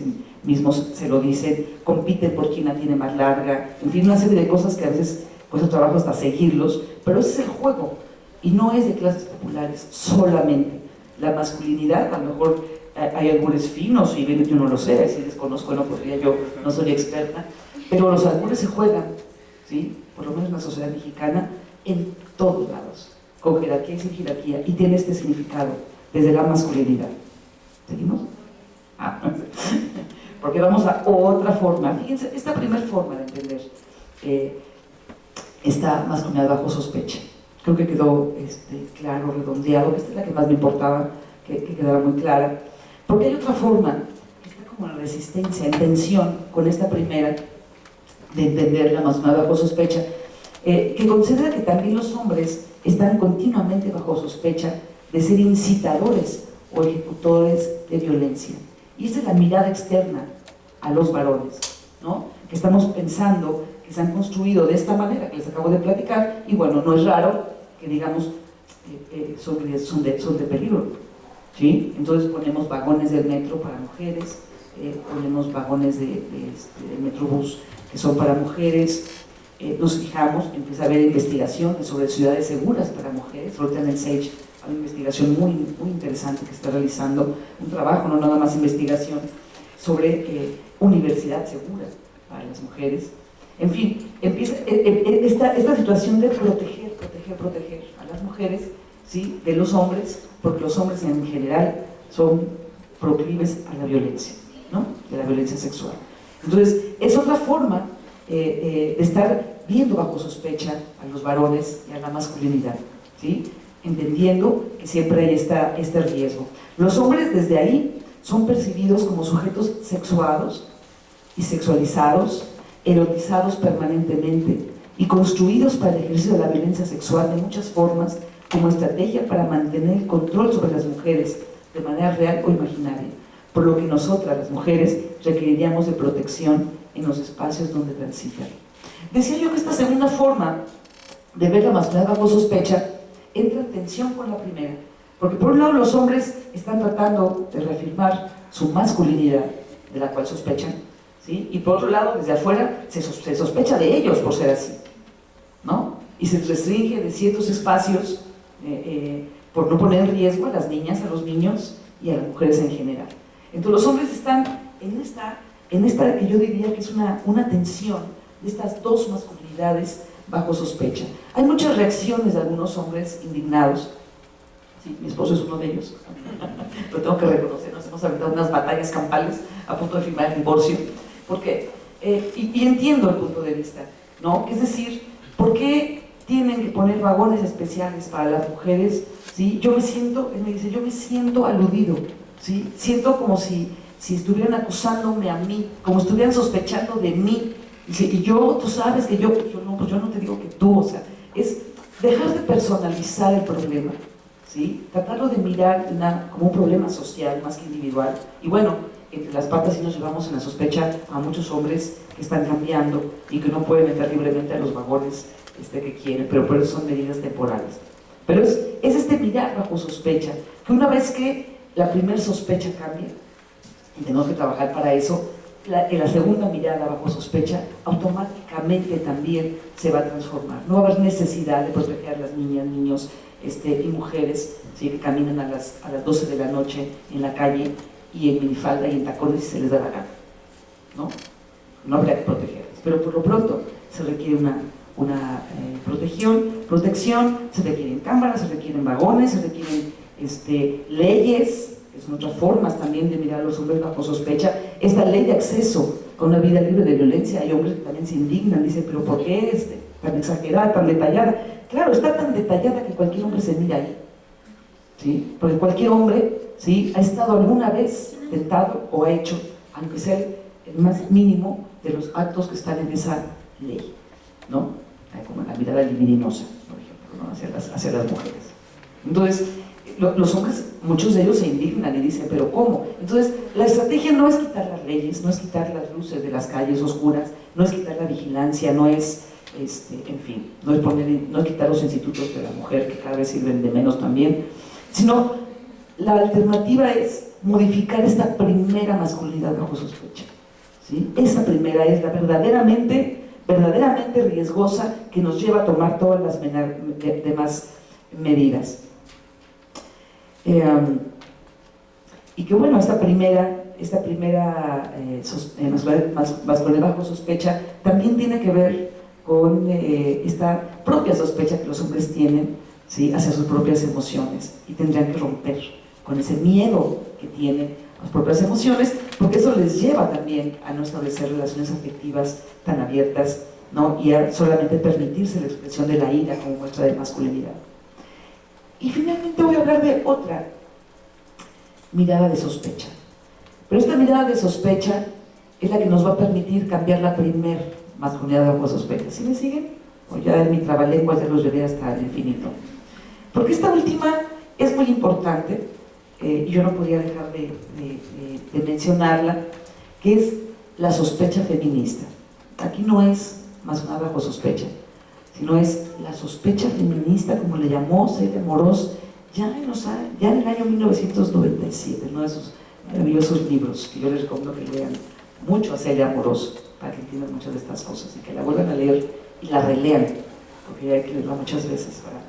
mismos se lo dicen, compiten por quién la tiene más larga, en fin, una serie de cosas que a veces cuesta trabajo hasta seguirlos, pero ese es el juego y no es de clases populares solamente. La masculinidad, a lo mejor hay albures finos y bien yo no lo sé, si desconozco no podría yo, no soy experta, Pero los albures se juegan, ¿sí? Por lo menos en la sociedad mexicana, en todos lados, con jerarquía y sin jerarquía, y tiene este significado desde la masculinidad. ¿Seguimos? Porque vamos a otra forma. Fíjense, esta primera forma de entender esta masculinidad bajo sospecha. Creo que quedó claro, redondeado, que esta es la que más me importaba, que quedara muy clara. Porque hay otra forma, que está como en resistencia, en tensión con esta primera, de entender la masculinidad bajo sospecha, que considera que también los hombres están continuamente bajo sospecha de ser incitadores o ejecutores de violencia. Y esa es la mirada externa a los varones, ¿no? Que estamos pensando que se han construido de esta manera que les acabo de platicar, y bueno, no es raro que digamos son de peligro, ¿sí? Entonces ponemos vagones del metro para mujeres, ponemos vagones de metrobús que son para mujeres, nos fijamos, empieza a haber investigaciones sobre ciudades seguras para mujeres. Ahorita en el SAGE hay una investigación muy interesante que está realizando, un trabajo, no nada más investigación, sobre universidad segura para las mujeres. En fin, empieza esta situación de proteger a las mujeres, ¿sí?, de los hombres, porque los hombres en general son proclives a la violencia, ¿no?, de la violencia sexual. Entonces, es otra forma de estar viendo bajo sospecha a los varones y a la masculinidad, ¿sí?, entendiendo que siempre hay este riesgo. Los hombres desde ahí son percibidos como sujetos sexuados y sexualizados, erotizados permanentemente y construidos para el ejercicio de la violencia sexual de muchas formas como estrategia para mantener el control sobre las mujeres de manera real o imaginaria, por lo que nosotras, las mujeres, requeriríamos de protección en los espacios donde transitan. Decía yo que esta segunda forma de ver la masculinidad bajo sospecha entra en tensión con la primera, porque por un lado los hombres están tratando de reafirmar su masculinidad, de la cual sospechan, ¿sí?, y por otro lado, desde afuera, se sospecha de ellos por ser así, ¿no? Y se restringe de ciertos espacios por no poner en riesgo a las niñas, a los niños y a las mujeres en general. Entonces los hombres están en esta que yo diría que es una tensión de estas dos masculinidades bajo sospecha. Hay muchas reacciones de algunos hombres indignados. Sí, mi esposo es uno de ellos, lo tengo que reconocer. Nos hemos aventado unas batallas campales a punto de firmar el divorcio. ¿Por qué? Y entiendo el punto de vista, ¿no? Es decir, ¿por qué tienen que poner vagones especiales para las mujeres? ¿Sí? Él me dice, yo me siento aludido, ¿sí? Siento como si estuvieran acusándome a mí, como estuvieran sospechando de mí. Dice, y tú sabes que yo no te digo que tú, o sea, es dejar de personalizar el problema, ¿sí? Tratarlo de mirar como un problema social más que individual. Y bueno, entre las patas sí nos llevamos en la sospecha a muchos hombres que están cambiando y que no pueden entrar libremente a los vagones que quieren, pero por eso son medidas temporales. Pero es este mirar bajo sospecha, que una vez que la primera sospecha cambia, y tenemos que trabajar para eso, la segunda mirada bajo sospecha automáticamente también se va a transformar. No va a haber necesidad de proteger a las niñas, niños y mujeres, ¿sí?, que caminan a las 12 de la noche en la calle y en minifalda y en tacones si se les da la gana, ¿no? No habría que protegerlas, pero por lo pronto se requiere una protección, se requieren cámaras, se requieren vagones, se requieren leyes, que son otras formas también de mirar a los hombres bajo sospecha. Esta ley de acceso a una vida libre de violencia, hay hombres que también se indignan, dicen, pero ¿por qué es tan exagerada, tan detallada? Claro, está tan detallada que cualquier hombre se mira ahí, ¿sí? Porque cualquier hombre, ¿sí?, ha estado alguna vez tentado o ha hecho, aunque sea el más mínimo de los actos que están en esa ley, ¿no? Como la mirada libidinosa, por ejemplo, ¿no?, hacia las mujeres. Entonces, los hombres, muchos de ellos se indignan y dicen, ¿pero cómo? Entonces, la estrategia no es quitar las leyes, no es quitar las luces de las calles oscuras, no es quitar la vigilancia, no es, en fin, no es quitar los institutos de la mujer, que cada vez sirven de menos también, sino la alternativa es modificar esta primera masculinidad bajo sospecha, ¿sí? Esa primera es la verdaderamente riesgosa, que nos lleva a tomar todas las demás medidas. Y que bueno, esta primera masculinidad bajo sospecha también tiene que ver con esta propia sospecha que los hombres tienen, ¿sí?, hacia sus propias emociones, y tendrían que romper con ese miedo que tienen a sus propias emociones, porque eso les lleva también a no establecer relaciones afectivas tan abiertas, ¿no?, y a solamente permitirse la expresión de la ira como muestra de masculinidad. Y finalmente voy a hablar de otra mirada de sospecha. Pero esta mirada de sospecha es la que nos va a permitir cambiar la primer masculinidad bajo sospecha. ¿Sí me siguen? O ya en mi trabalengua ya los llevé hasta el infinito. Porque esta última es muy importante, y yo no podría dejar de mencionarla, que es la sospecha feminista. Aquí no es masculinidad bajo sospecha, sino es la sospecha feminista, como le llamó Celia Amorós ya en el año 1997, uno de esos maravillosos libros que yo les recomiendo que lean mucho a Celia Amorós para que entiendan muchas de estas cosas y que la vuelvan a leer y la relean, porque hay que leerla muchas veces para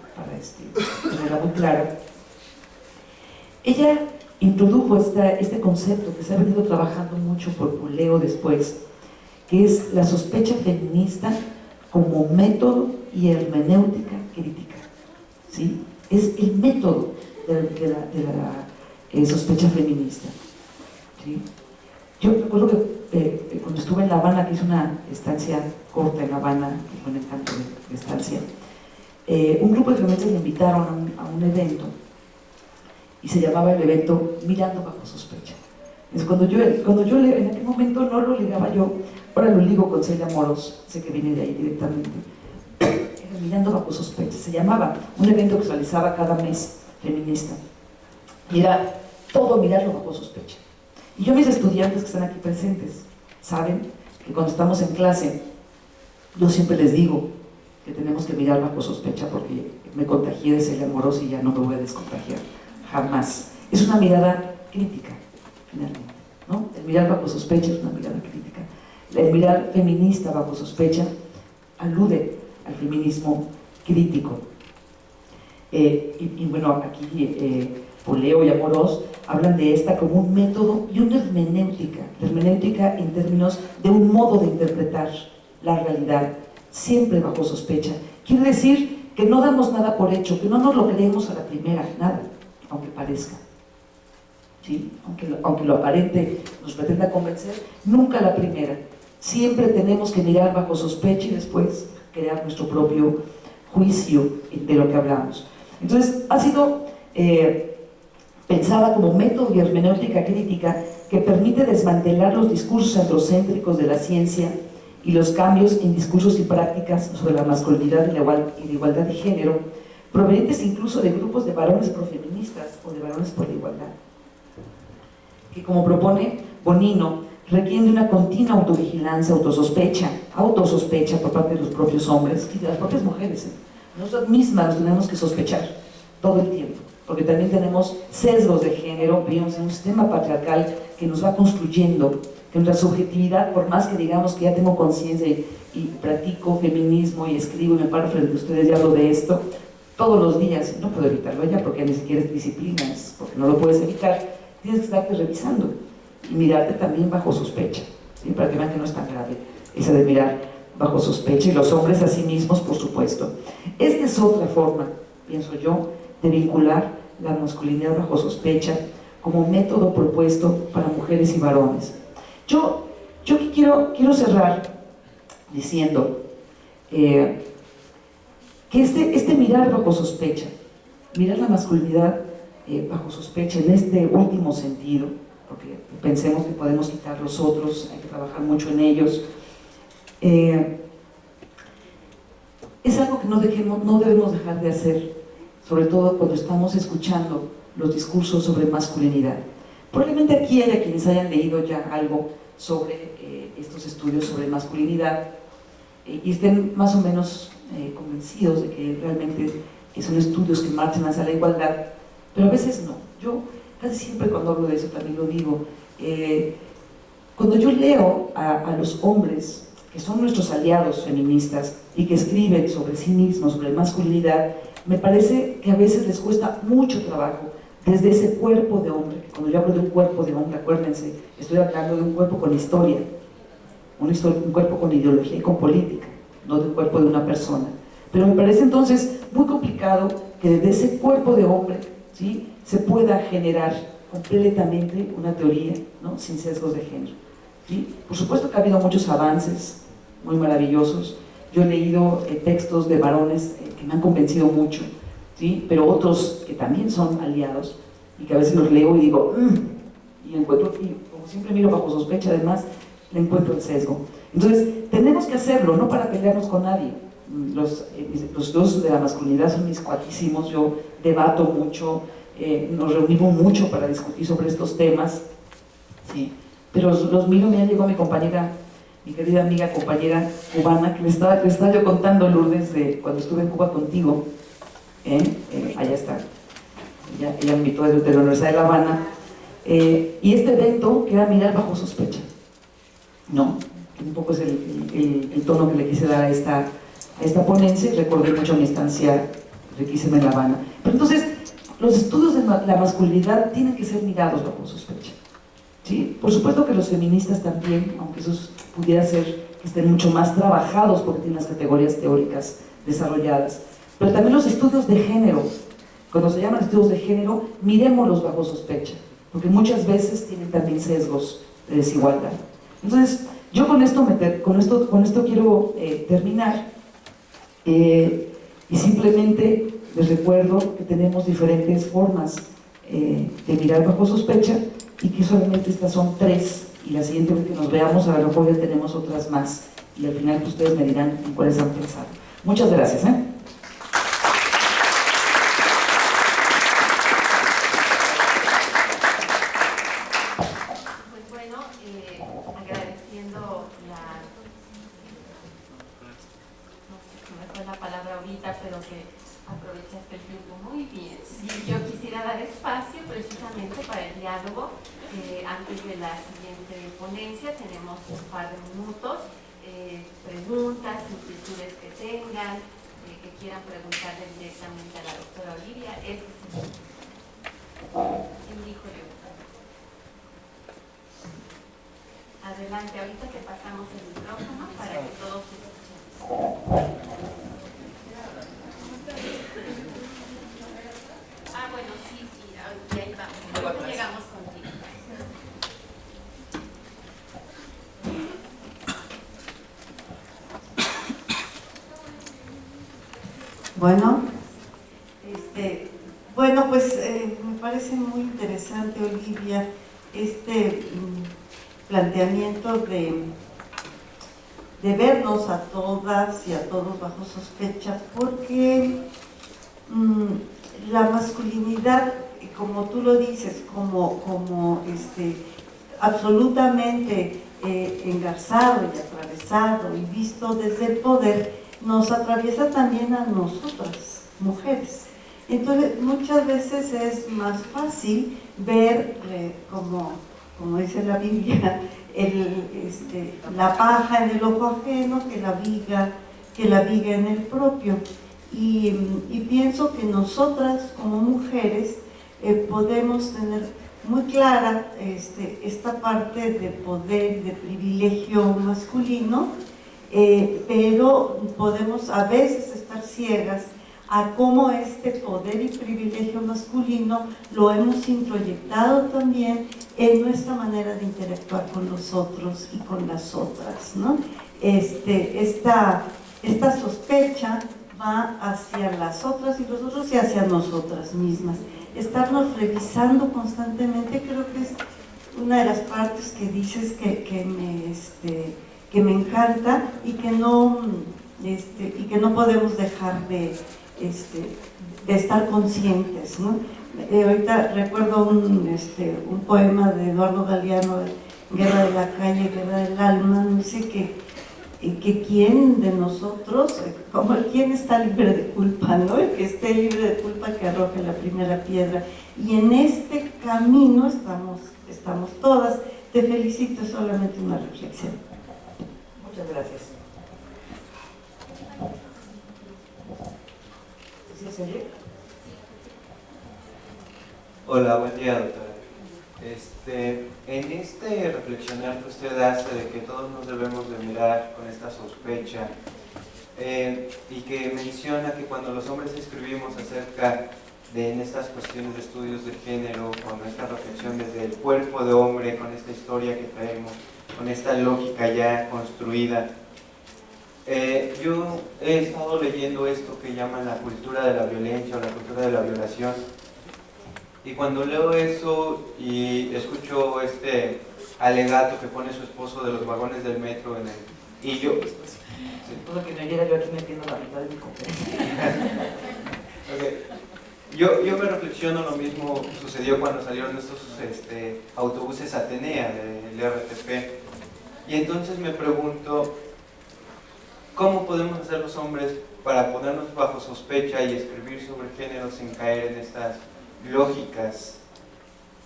tenerla muy clara. Ella introdujo este concepto que se ha venido trabajando mucho por Leo después, que es la sospecha feminista como método y hermenéutica crítica, ¿sí? Es el método de la sospecha feminista, ¿sí? Yo recuerdo que cuando estuve en La Habana, que hice una estancia corta en La Habana, que fue un encanto de estancia, un grupo de feministas me invitaron a un evento, y se llamaba el evento Mirando bajo sospecha. Es cuando yo en aquel momento no lo ligaba yo, ahora lo ligo con Celia Amorós, sé que viene de ahí directamente. Era Mirando bajo sospecha, se llamaba, un evento que se realizaba cada mes feminista, y era todo mirarlo bajo sospecha. Y yo, mis estudiantes que están aquí presentes, saben que cuando estamos en clase, yo siempre les digo que tenemos que mirar bajo sospecha, porque me contagié de Celia Amorós y ya no me voy a descontagiar, jamás. Es una mirada crítica, finalmente, ¿no? El mirar bajo sospecha es una mirada crítica. El mirar feminista bajo sospecha alude al feminismo crítico. Y bueno, aquí Leo y Amorós hablan de esta como un método y una hermenéutica. La hermenéutica en términos de un modo de interpretar la realidad, siempre bajo sospecha. Quiere decir que no damos nada por hecho, que no nos lo creemos a la primera, nada, aunque parezca. ¿Sí? Aunque lo aparente nos pretenda convencer, nunca a la primera. Siempre tenemos que mirar bajo sospecha y después crear nuestro propio juicio de lo que hablamos. Entonces, ha sido pensada como método y hermenéutica crítica que permite desmantelar los discursos androcéntricos de la ciencia y los cambios en discursos y prácticas sobre la masculinidad y la igualdad de género, provenientes incluso de grupos de varones profeministas o de varones por la igualdad, que, como propone Bonino, requieren de una continua autovigilancia, autosospecha por parte de los propios hombres y de las propias mujeres. Nosotras mismas nos tenemos que sospechar todo el tiempo, porque también tenemos sesgos de género, vivimos en un sistema patriarcal que nos va construyendo, que nuestra subjetividad, por más que digamos que ya tengo conciencia y practico feminismo y escribo y me paro frente a ustedes y hablo de esto, todos los días, no puedo evitarlo ya porque ni siquiera es disciplina, porque no lo puedes evitar, tienes que estarte revisando y mirarte también bajo sospecha, ¿sí? Para que vean que no es tan grave esa de mirar bajo sospecha, y los hombres a sí mismos, por supuesto. Esta es otra forma, pienso yo, de vincular la masculinidad bajo sospecha como método propuesto para mujeres y varones. Yo quiero cerrar diciendo que este mirar bajo sospecha, mirar la masculinidad bajo sospecha en este último sentido, porque pensemos que podemos quitar los otros, hay que trabajar mucho en ellos, es algo que no debemos dejar de hacer, sobre todo cuando estamos escuchando los discursos sobre masculinidad. Probablemente aquí haya quienes hayan leído ya algo sobre estos estudios sobre masculinidad y estén más o menos convencidos de que realmente son estudios que marchan hacia la igualdad, pero a veces no. Yo casi siempre cuando hablo de eso también lo digo. Cuando yo leo a los hombres que son nuestros aliados feministas y que escriben sobre sí mismos, sobre masculinidad, me parece que a veces les cuesta mucho trabajo desde ese cuerpo de hombre. Cuando yo hablo de un cuerpo de hombre, acuérdense, estoy hablando de un cuerpo con historia, un cuerpo con ideología y con política, no de un cuerpo de una persona. Pero me parece entonces muy complicado que desde ese cuerpo de hombre, ¿sí?, se pueda generar completamente una teoría, ¿no?, sin sesgos de género, ¿sí? Por supuesto que ha habido muchos avances muy maravillosos. Yo he leído textos de varones que me han convencido mucho, ¿sí?, pero otros que también son aliados y que a veces los leo y digo, y encuentro, y como siempre miro bajo sospecha, además le encuentro el sesgo. Entonces tenemos que hacerlo, no para pelearnos con nadie. Los dos de la masculinidad son mis cuatísimos, yo debato mucho, nos reunimos mucho para discutir sobre estos temas, ¿sí? Pero los miro. Me llegó mi compañera, mi querida amiga compañera cubana, que le estaba yo contando, Lourdes, de cuando estuve en Cuba contigo, allá está, ella me invitó desde la Universidad de La Habana, y este evento que era mirar bajo sospecha, ¿no? Que un poco es el tono que le quise dar a esta ponencia. Recordé mucho mi estancia riquísima en La Habana. Pero entonces, los estudios de la masculinidad tienen que ser mirados bajo sospecha, ¿sí? Por supuesto que los feministas también, aunque esos pudiera ser que estén mucho más trabajados porque tienen las categorías teóricas desarrolladas, pero también los estudios de género. Cuando se llaman estudios de género, miremoslos bajo sospecha, porque muchas veces tienen también sesgos de desigualdad. Entonces, yo con esto quiero terminar, y simplemente les recuerdo que tenemos diferentes formas de mirar bajo sospecha, y que solamente estas son 3, y la siguiente vez que nos veamos a lo mejor ya tenemos otras más, y al final ustedes me dirán en cuáles han pensado. Muchas gracias.
La palabra ahorita, pero que aprovechaste el tiempo muy bien. Y yo quisiera dar espacio precisamente para el diálogo. Antes de la siguiente ponencia tenemos un par de minutos, preguntas, inquietudes que tengan, que quieran preguntarle directamente a la doctora Olivia. ¿Quién dijo yo? Adelante, ahorita te pasamos el micrófono para que todos escuchen. Bueno, sí, y ahí vamos. Luego llegamos contigo.
Bueno, pues me parece muy interesante, Olivia, planteamiento de vernos a todas y a todos bajo sospecha, porque la masculinidad, como tú lo dices, como absolutamente engarzado y atravesado y visto desde el poder, nos atraviesa también a nosotras, mujeres. Entonces, muchas veces es más fácil ver, como dice la Biblia, la paja en el ojo ajeno que la viga en el propio. Y pienso que nosotras como mujeres podemos tener muy clara esta parte de poder y de privilegio masculino, pero podemos a veces estar ciegas a cómo este poder y privilegio masculino lo hemos introyectado también en nuestra manera de interactuar con los otros y con las otras, ¿no? Esta sospecha va hacia las otras y los otros y hacia nosotras mismas. Estarnos revisando constantemente creo que es una de las partes que dices que me encanta y que no podemos dejar de estar conscientes, ¿no? Ahorita recuerdo un poema de Eduardo Galeano, Guerra de la calle, Guerra del alma, no sé que quién de nosotros, como quién está libre de culpa, ¿no? El que esté libre de culpa que arroje la primera piedra. Y en este camino estamos todas. Te felicito, es solamente una reflexión.
Muchas gracias.
Hola, buen día, doctora. En este reflexionar que usted hace de que todos nos debemos de mirar con esta sospecha y que menciona que cuando los hombres escribimos acerca de en estas cuestiones de estudios de género, con esta reflexión desde el cuerpo de hombre, con esta historia que traemos, con esta lógica ya construida, yo he estado leyendo esto que llaman la cultura de la violencia o la cultura de la violación. Y cuando leo eso y escucho este alegato que pone su esposo de los vagones del metro en el... Y yo...
Todo que no oyera yo aquí metiendo la mitad de mi conferencia.
Okay. Yo me reflexiono, lo mismo sucedió cuando salieron estos autobuses Atenea del RTP. Y entonces me pregunto, ¿cómo podemos hacer los hombres para ponernos bajo sospecha y escribir sobre género sin caer en estas lógicas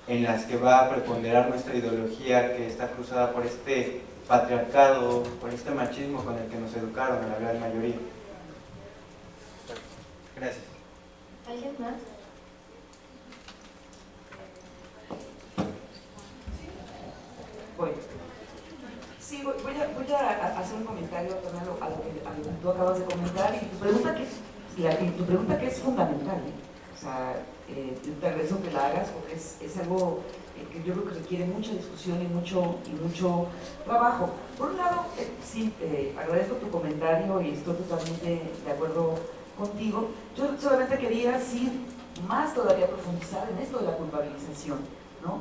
en las que va a preponderar nuestra ideología que está cruzada por este patriarcado, por este machismo con el que nos educaron en la gran mayoría? Gracias.
¿Alguien más?
Bueno, sí, voy a hacer un comentario también a lo que tú acabas de comentar y tu pregunta que es fundamental, ¿eh? O sea, te agradezco que la hagas porque es algo que yo creo que requiere mucha discusión y mucho trabajo. Por un lado, sí, agradezco tu comentario y estoy totalmente de acuerdo contigo. Yo solamente quería más todavía profundizar en esto de la culpabilización, ¿no?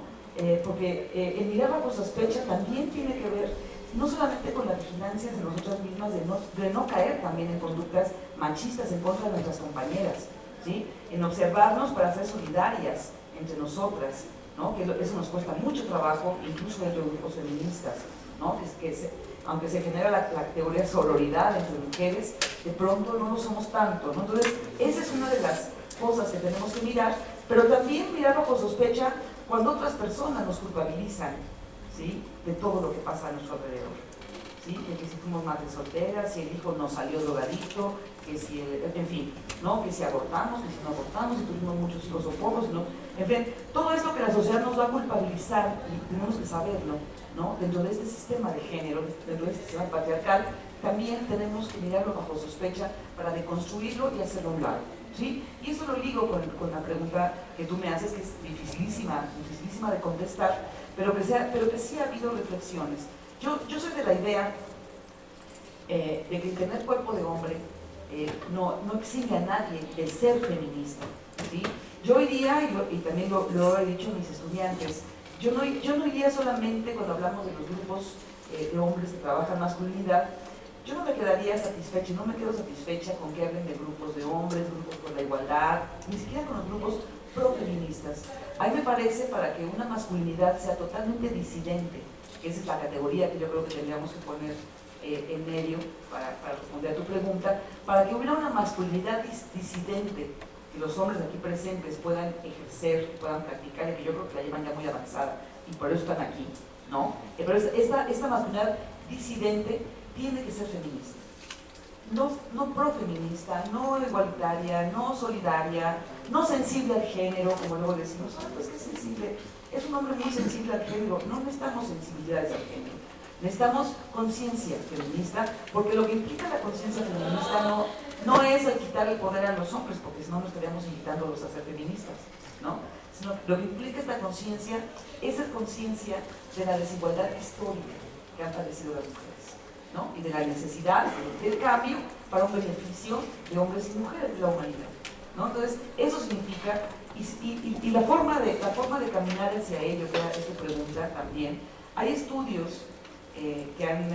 Porque el mirar bajo sospecha también tiene que ver no solamente con la vigilancia de nosotras mismas, de no caer también en conductas machistas en contra de nuestras compañeras, ¿sí? En observarnos para ser solidarias entre nosotras, ¿no? Que eso nos cuesta mucho trabajo, incluso dentro de grupos feministas, ¿no? Aunque se genera la teoría de sororidad entre mujeres, de pronto no lo somos tanto, ¿no? Entonces, esa es una de las cosas que tenemos que mirar, pero también mirar bajo sospecha cuando otras personas nos culpabilizan, ¿sí? De todo lo que pasa a nuestro alrededor, ¿sí? De que si fuimos madres solteras, si el hijo nos salió drogadicto, que si, en fin, ¿no? Que si abortamos, que si no abortamos, si tuvimos muchos hijos o pocos, ¿no? En fin, todo esto que la sociedad nos va a culpabilizar, y tenemos que saberlo, ¿no? Dentro de este sistema de género, dentro de este sistema patriarcal, también tenemos que mirarlo bajo sospecha para deconstruirlo y hacerlo a un lado, ¿sí? Y eso lo ligo con la pregunta que tú me haces, que es dificilísima de contestar, pero que sí ha habido reflexiones. Yo soy de la idea de que el tener cuerpo de hombre no exime a nadie de ser feminista, ¿sí? Yo iría, y también lo he dicho a mis estudiantes, yo no iría solamente cuando hablamos de los grupos de hombres que trabajan masculinidad. Yo no me quedaría satisfecha, no me quedo satisfecha con que hablen de grupos de hombres, grupos por la igualdad, ni siquiera con los grupos profeministas. A mí me parece, para que una masculinidad sea totalmente disidente, que esa es la categoría que yo creo que tendríamos que poner en medio para responder a tu pregunta, para que hubiera una masculinidad disidente, que los hombres aquí presentes puedan ejercer, puedan practicar, y que yo creo que la llevan ya muy avanzada, y por eso están aquí, ¿no? Pero esta masculinidad disidente tiene que ser feminista, no profeminista, no igualitaria, no solidaria, no sensible al género, como luego decimos, pues que es sensible, es un hombre muy sensible al género. No necesitamos sensibilidades al género, necesitamos conciencia feminista, porque lo que implica la conciencia feminista no es el quitar el poder a los hombres, porque si no nos estaríamos invitándolos a ser feministas, ¿no? Sino lo que implica esta conciencia es la conciencia de la desigualdad histórica que han padecido las mujeres, ¿no? Y de la necesidad del cambio para un beneficio de hombres y mujeres de la humanidad, ¿no? Entonces, eso significa, y la forma de caminar hacia ello, que era esta pregunta también, hay estudios que han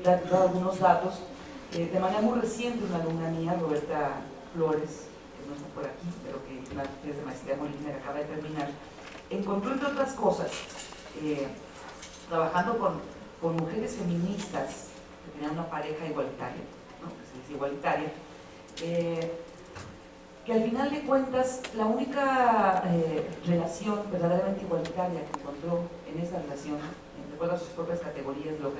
dado algunos datos, de manera muy reciente. Una alumna mía, Roberta Flores, que no está por aquí, pero que es de maestría Molina, que acaba de terminar, encontró, entre otras cosas, trabajando con mujeres feministas que tenían una pareja igualitaria, ¿no? Que se dice igualitaria, que al final de cuentas la única relación verdaderamente igualitaria que encontró en esa relación, de acuerdo a sus propias categorías, lo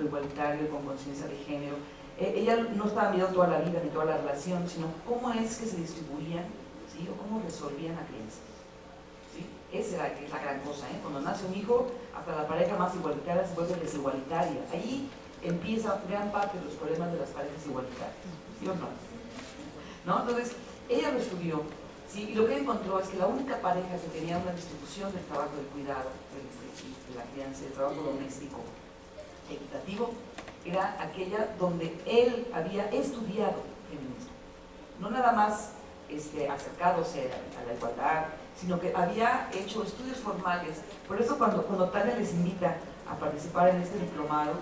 igualitario, con conciencia de género, ella no estaba mirando toda la vida ni toda la relación, sino cómo es que se distribuían, ¿sí? O cómo resolvían la crianza, esa es la gran cosa, ¿eh? Cuando nace un hijo, hasta la pareja más igualitaria se vuelve desigualitaria. Ahí empieza gran parte de los problemas de las parejas igualitarias, ¿sí o no? ¿No? Entonces, ella lo estudió, ¿sí? Y lo que encontró es que la única pareja que tenía una distribución del trabajo del cuidado, de la crianza, del trabajo doméstico equitativo, era aquella donde él había estudiado feminismo. No nada más acercándose a la igualdad, sino que había hecho estudios formales. Por eso cuando Tania les invita a participar en este diplomado,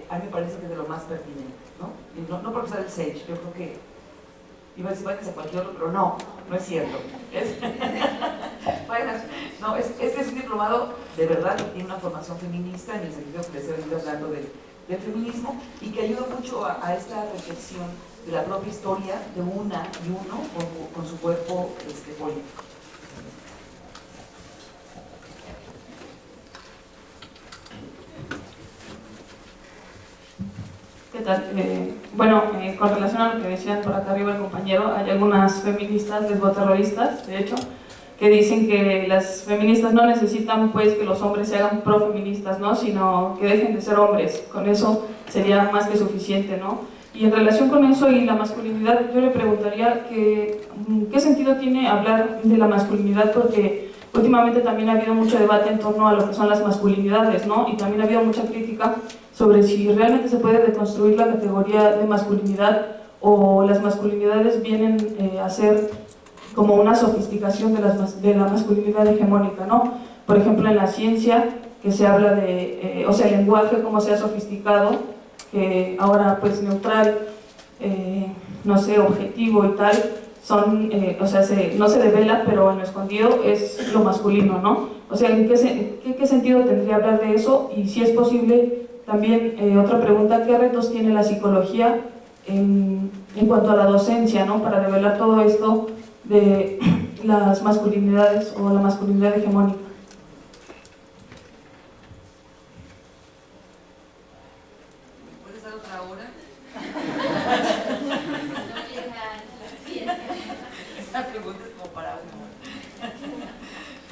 a mí me parece que es de lo más pertinente, ¿no? No porque sea del SAGE, yo creo que iba a decir váyanse a cualquier otro, pero no es cierto. No, este es un diplomado de verdad que tiene una formación feminista, en el sentido que les he venido hablando del feminismo, y que ayuda mucho a esta reflexión de la propia historia de una y uno con su cuerpo político.
¿Qué tal? Con relación a lo que decían por acá arriba el compañero, hay algunas feministas lesboterroristas, de hecho, que dicen que las feministas no necesitan pues que los hombres se hagan profeministas, ¿no? Sino que dejen de ser hombres, con eso sería más que suficiente, ¿no? Y en relación con eso y la masculinidad, yo le preguntaría que, ¿qué sentido tiene hablar de la masculinidad? Porque últimamente también ha habido mucho debate en torno a lo que son las masculinidades, ¿no? Y también ha habido mucha crítica sobre si realmente se puede deconstruir la categoría de masculinidad o las masculinidades vienen a ser como una sofisticación de la masculinidad hegemónica, ¿no? Por ejemplo, en la ciencia, que se habla de, el lenguaje como sea sofisticado, que ahora pues neutral, objetivo y tal, son, no se devela, pero en lo escondido es lo masculino, ¿no? O sea, ¿qué sentido tendría hablar de eso? Y si es posible, también otra pregunta, ¿qué retos tiene la psicología en cuanto a la docencia, ¿no? Para develar todo esto de las masculinidades o la masculinidad hegemónica.
¿Puedes dar otra hora? Esta pregunta es como para uno.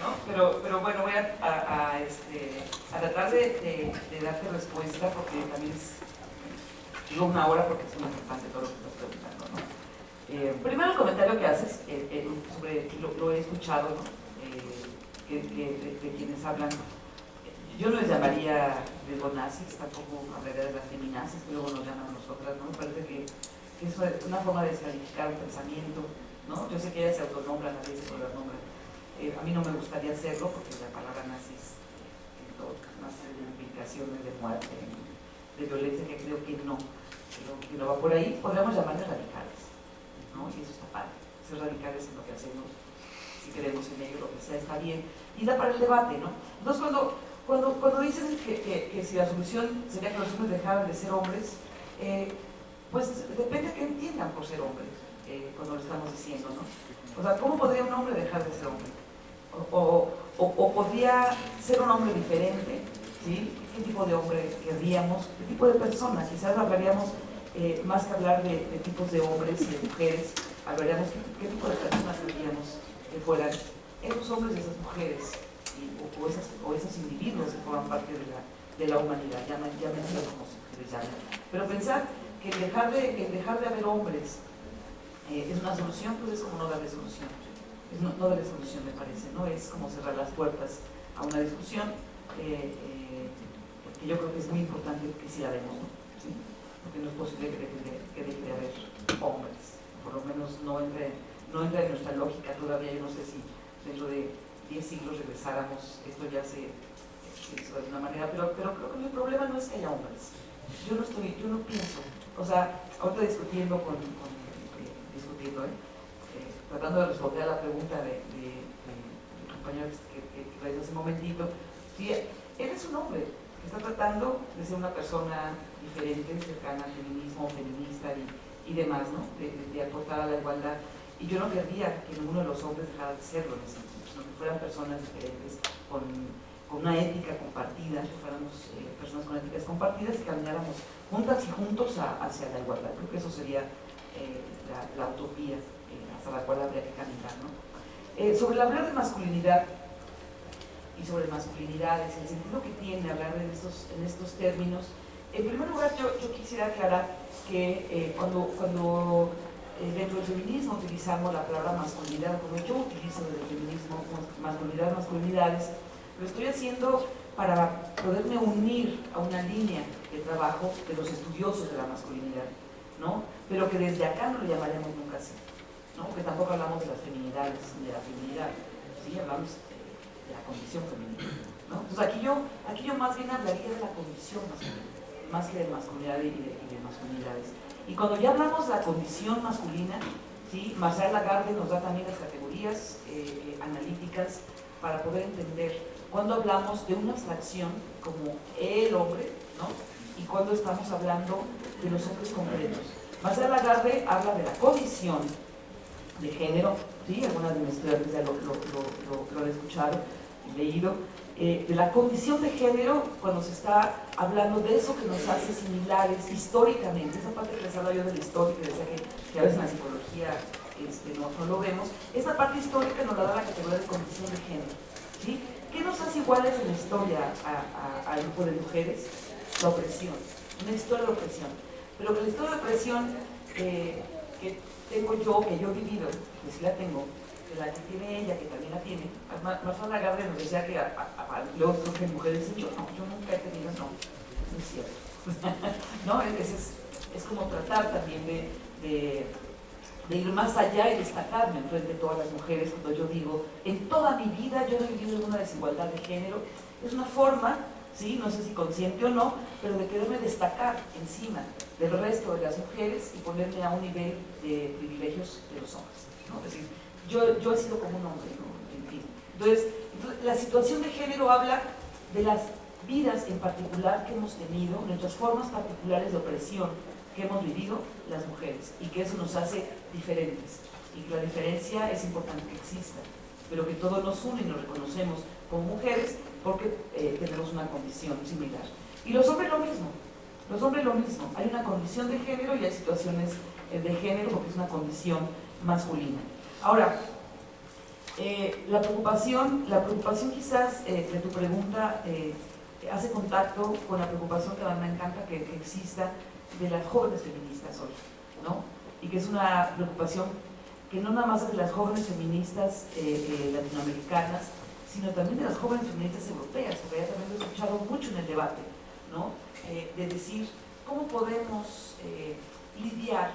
¿No? Pero bueno, voy a tratar de darte respuesta, porque también digo una hora porque es muy importante todo lo que estás preguntando, ¿no? Primero el comentario que haces, sobre lo he escuchado, ¿no? De quienes hablan, yo no les llamaría luego nazis, tampoco hablaría de las feminazis, que luego nos llaman a nosotras, ¿no? Me parece que es una forma de descalificar un pensamiento, ¿no? Yo sé que ellas se autonombran, a veces se las nombran. A mí no me gustaría hacerlo porque la palabra nazis tiene una serie de implicaciones de muerte, de violencia, que creo que no va por ahí. Podríamos llamarles radicales, ¿no? Y eso está padre, ser radicales en lo que hacemos, si queremos en ello, lo que sea, está bien, y da para el debate, ¿no? Entonces cuando dicen que si la solución sería que los hombres dejaran de ser hombres, pues depende de qué entiendan por ser hombres, cuando lo estamos diciendo, ¿no? O sea, ¿cómo podría un hombre dejar de ser hombre? O podría ser un hombre diferente, ¿sí? ¿Qué tipo de hombre querríamos? ¿Qué tipo de persona? Quizás hablaríamos, más que hablar de tipos de hombres y de mujeres, hablaríamos qué tipo de personas querríamos que fueran esos hombres y esas mujeres, o esos individuos que forman parte de la humanidad, llámense como se les llama. Pero pensar que el dejar de haber hombres es una solución, pues es como no darle solución. No darle solución, me parece, ¿no? Es como cerrar las puertas a una discusión, porque yo creo que es muy importante que sí la demos, ¿no? ¿Sí? Porque no es posible que deje de haber hombres, por lo menos no entra en nuestra lógica todavía. Yo no sé si dentro de 10 siglos regresáramos, esto ya se hizo de alguna manera, pero creo que el problema no es que haya hombres. Yo no pienso, o sea, ahorita discutiendo, tratando de responder a la pregunta del compañero que traes hace un momentito, sí, él es un hombre que está tratando de ser una persona diferente, cercana al feminismo, feminista y demás, ¿no? De aportar a la igualdad. Y yo no querría que ninguno de los hombres dejara de serlo en ese sentido, sino que fueran personas diferentes, con una ética compartida, que fuéramos personas con éticas compartidas y camináramos juntas y juntos hacia la igualdad. Creo que eso sería la utopía hacia la cual habría que caminar, ¿no? Sobre el hablar de masculinidad, y sobre masculinidades, el sentido que tiene hablar en estos términos. En primer lugar, yo quisiera aclarar que cuando dentro del feminismo utilizamos la palabra masculinidad, como yo utilizo del feminismo, masculinidad, masculinidades, lo estoy haciendo para poderme unir a una línea de trabajo de los estudiosos de la masculinidad, ¿no? Pero que desde acá no lo llamaremos nunca así, ¿no? Que tampoco hablamos de las feminidades ni de la feminidad, ¿sí? Hablamos de la condición femenina, ¿no? Entonces aquí yo más bien hablaría de la condición masculina, más que de masculinidad y de masculinidades. Y cuando ya hablamos de la condición masculina, ¿sí? Marcel Lagarde nos da también las categorías analíticas para poder entender cuando hablamos de una abstracción como el hombre, ¿no? Y cuando estamos hablando de los hombres concretos. Marcel Lagarde habla de la condición de género, ¿sí? Algunas de mis estudiantes ya lo han escuchado y leído, de la condición de género cuando se está hablando de eso que nos hace similares históricamente, esa parte que les hablaba yo de la historia, que decía que a veces en la psicología no lo vemos, esa parte histórica nos la da la categoría de condición de género, ¿sí? ¿Qué nos hace iguales en la historia al grupo de mujeres? La opresión, una historia de opresión, pero que la historia de opresión que tengo yo, que yo he vivido, que sí la tengo, que la que tiene ella, que también la tiene. Marcel Lagarde nos decía que luego surgen mujeres y yo nunca he tenido, no es cierto. ¿No? Es como tratar también de ir más allá y destacarme frente a todas las mujeres cuando yo digo, en toda mi vida yo no he vivido una desigualdad de género. Es una forma, ¿sí? No sé si consciente o no, pero de quererme destacar encima del resto de las mujeres y ponerme a un nivel de privilegios de los hombres, ¿no? Es decir, yo he sido como un hombre, ¿no? En fin. Entonces, la situación de género habla de las vidas en particular que hemos tenido, nuestras formas particulares de opresión que hemos vivido las mujeres, y que eso nos hace diferentes, y que la diferencia es importante que exista, pero que todo nos une y nos reconocemos como mujeres porque tenemos una condición similar. Y los hombres lo mismo, hay una condición de género y hay situaciones de género porque es una condición masculina. Ahora, la preocupación quizás de tu pregunta hace contacto con la preocupación que a mí me encanta que exista de las jóvenes feministas hoy, ¿no? Y que es una preocupación que no nada más es de las jóvenes feministas latinoamericanas, sino también de las jóvenes feministas europeas, porque ya también lo he escuchado mucho en el debate, ¿no? De decir, ¿cómo podemos lidiar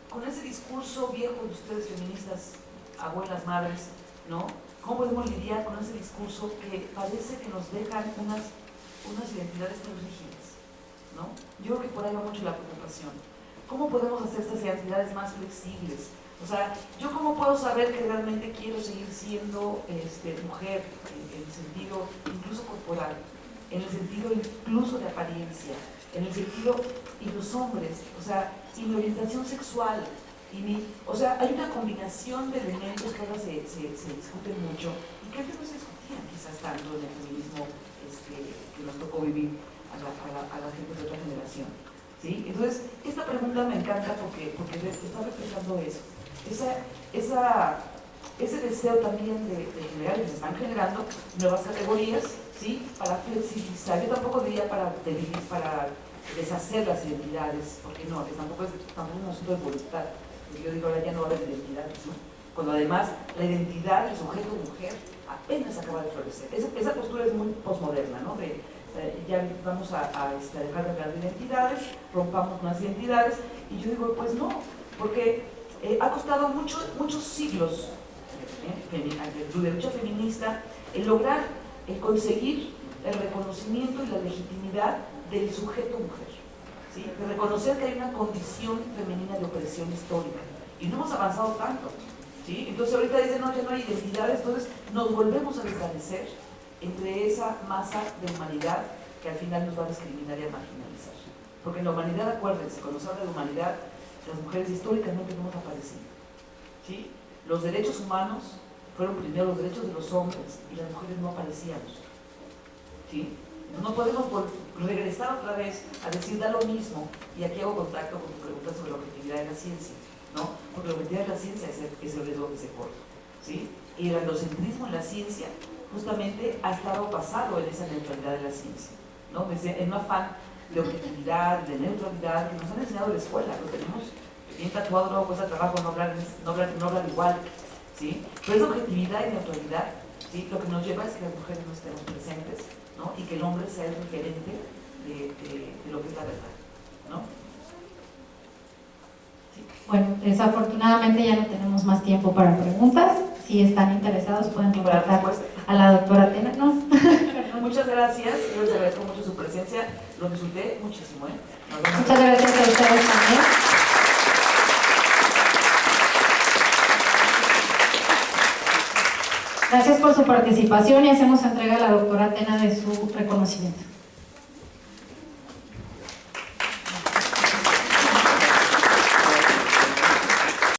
con ese discurso viejo de ustedes feministas, abuelas, madres, ¿no? ¿Cómo podemos lidiar con ese discurso que parece que nos dejan unas identidades muy rígidas, ¿no? Yo creo que por ahí va mucho la preocupación. ¿Cómo podemos hacer estas identidades más flexibles? O sea, ¿yo cómo puedo saber que realmente quiero seguir siendo mujer en el sentido incluso corporal, en el sentido incluso de apariencia, en el sentido, y los hombres, o sea, y mi orientación sexual, o sea, hay una combinación de elementos que ahora se discuten mucho y que antes no se discutían quizás tanto en el feminismo que nos tocó vivir a la gente de otra generación, ¿sí? Entonces, esta pregunta me encanta porque está reflejando eso. Ese deseo también de generar, y se están generando nuevas categorías, ¿sí? Para flexibilizar. Yo tampoco diría para deshacer las identidades, porque no, tampoco es un asunto de voluntad. Yo digo, ahora ya no va a haber identidades, ¿no? Cuando además la identidad del sujeto mujer apenas acaba de florecer. Esa postura es muy posmoderna, ¿no? Ya vamos a dejar de hablar de identidades, rompamos unas identidades, y yo digo, pues no, porque ha costado muchos siglos de lucha feminista el lograr, el conseguir el reconocimiento y la legitimidad del sujeto mujer, ¿sí? De reconocer que hay una condición femenina de opresión histórica, y no hemos avanzado tanto, ¿sí? Entonces ahorita dicen, no, ya no hay identidades, entonces nos volvemos a desvanecer entre esa masa de humanidad que al final nos va a discriminar y a marginalizar. Porque en la humanidad, acuérdense, cuando se habla de humanidad, las mujeres históricamente no hemos aparecido, ¿sí? Los derechos humanos fueron primero los derechos de los hombres y las mujeres no aparecíamos, ¿sí? No podemos regresar otra vez a decir da lo mismo, y aquí hago contacto con tu pregunta sobre la objetividad de la ciencia, ¿no? Porque la objetividad de la ciencia es el riesgo que se corre, ¿sí? Y el androcentrismo en la ciencia justamente ha estado basado en esa neutralidad de la ciencia, ¿no? En un afán de objetividad, de neutralidad, que nos han enseñado en la escuela, lo tenemos bien tatuado, luego cuesta trabajo no hablar igual, ¿sí? Pero esa objetividad y neutralidad, ¿sí? Lo que nos lleva es que las mujeres no estemos presentes, ¿no? Y que el hombre sea el referente de lo que es la verdad, ¿no?
Sí. Bueno, desafortunadamente ya no tenemos más tiempo para preguntas. Si están interesados pueden contactar a la doctora Tena. No.
Muchas gracias, yo les agradezco mucho su presencia, lo disfruté muchísimo, ¿eh?
Muchas gracias a ustedes también. Gracias por su participación y hacemos entrega a la doctora Tena de su reconocimiento.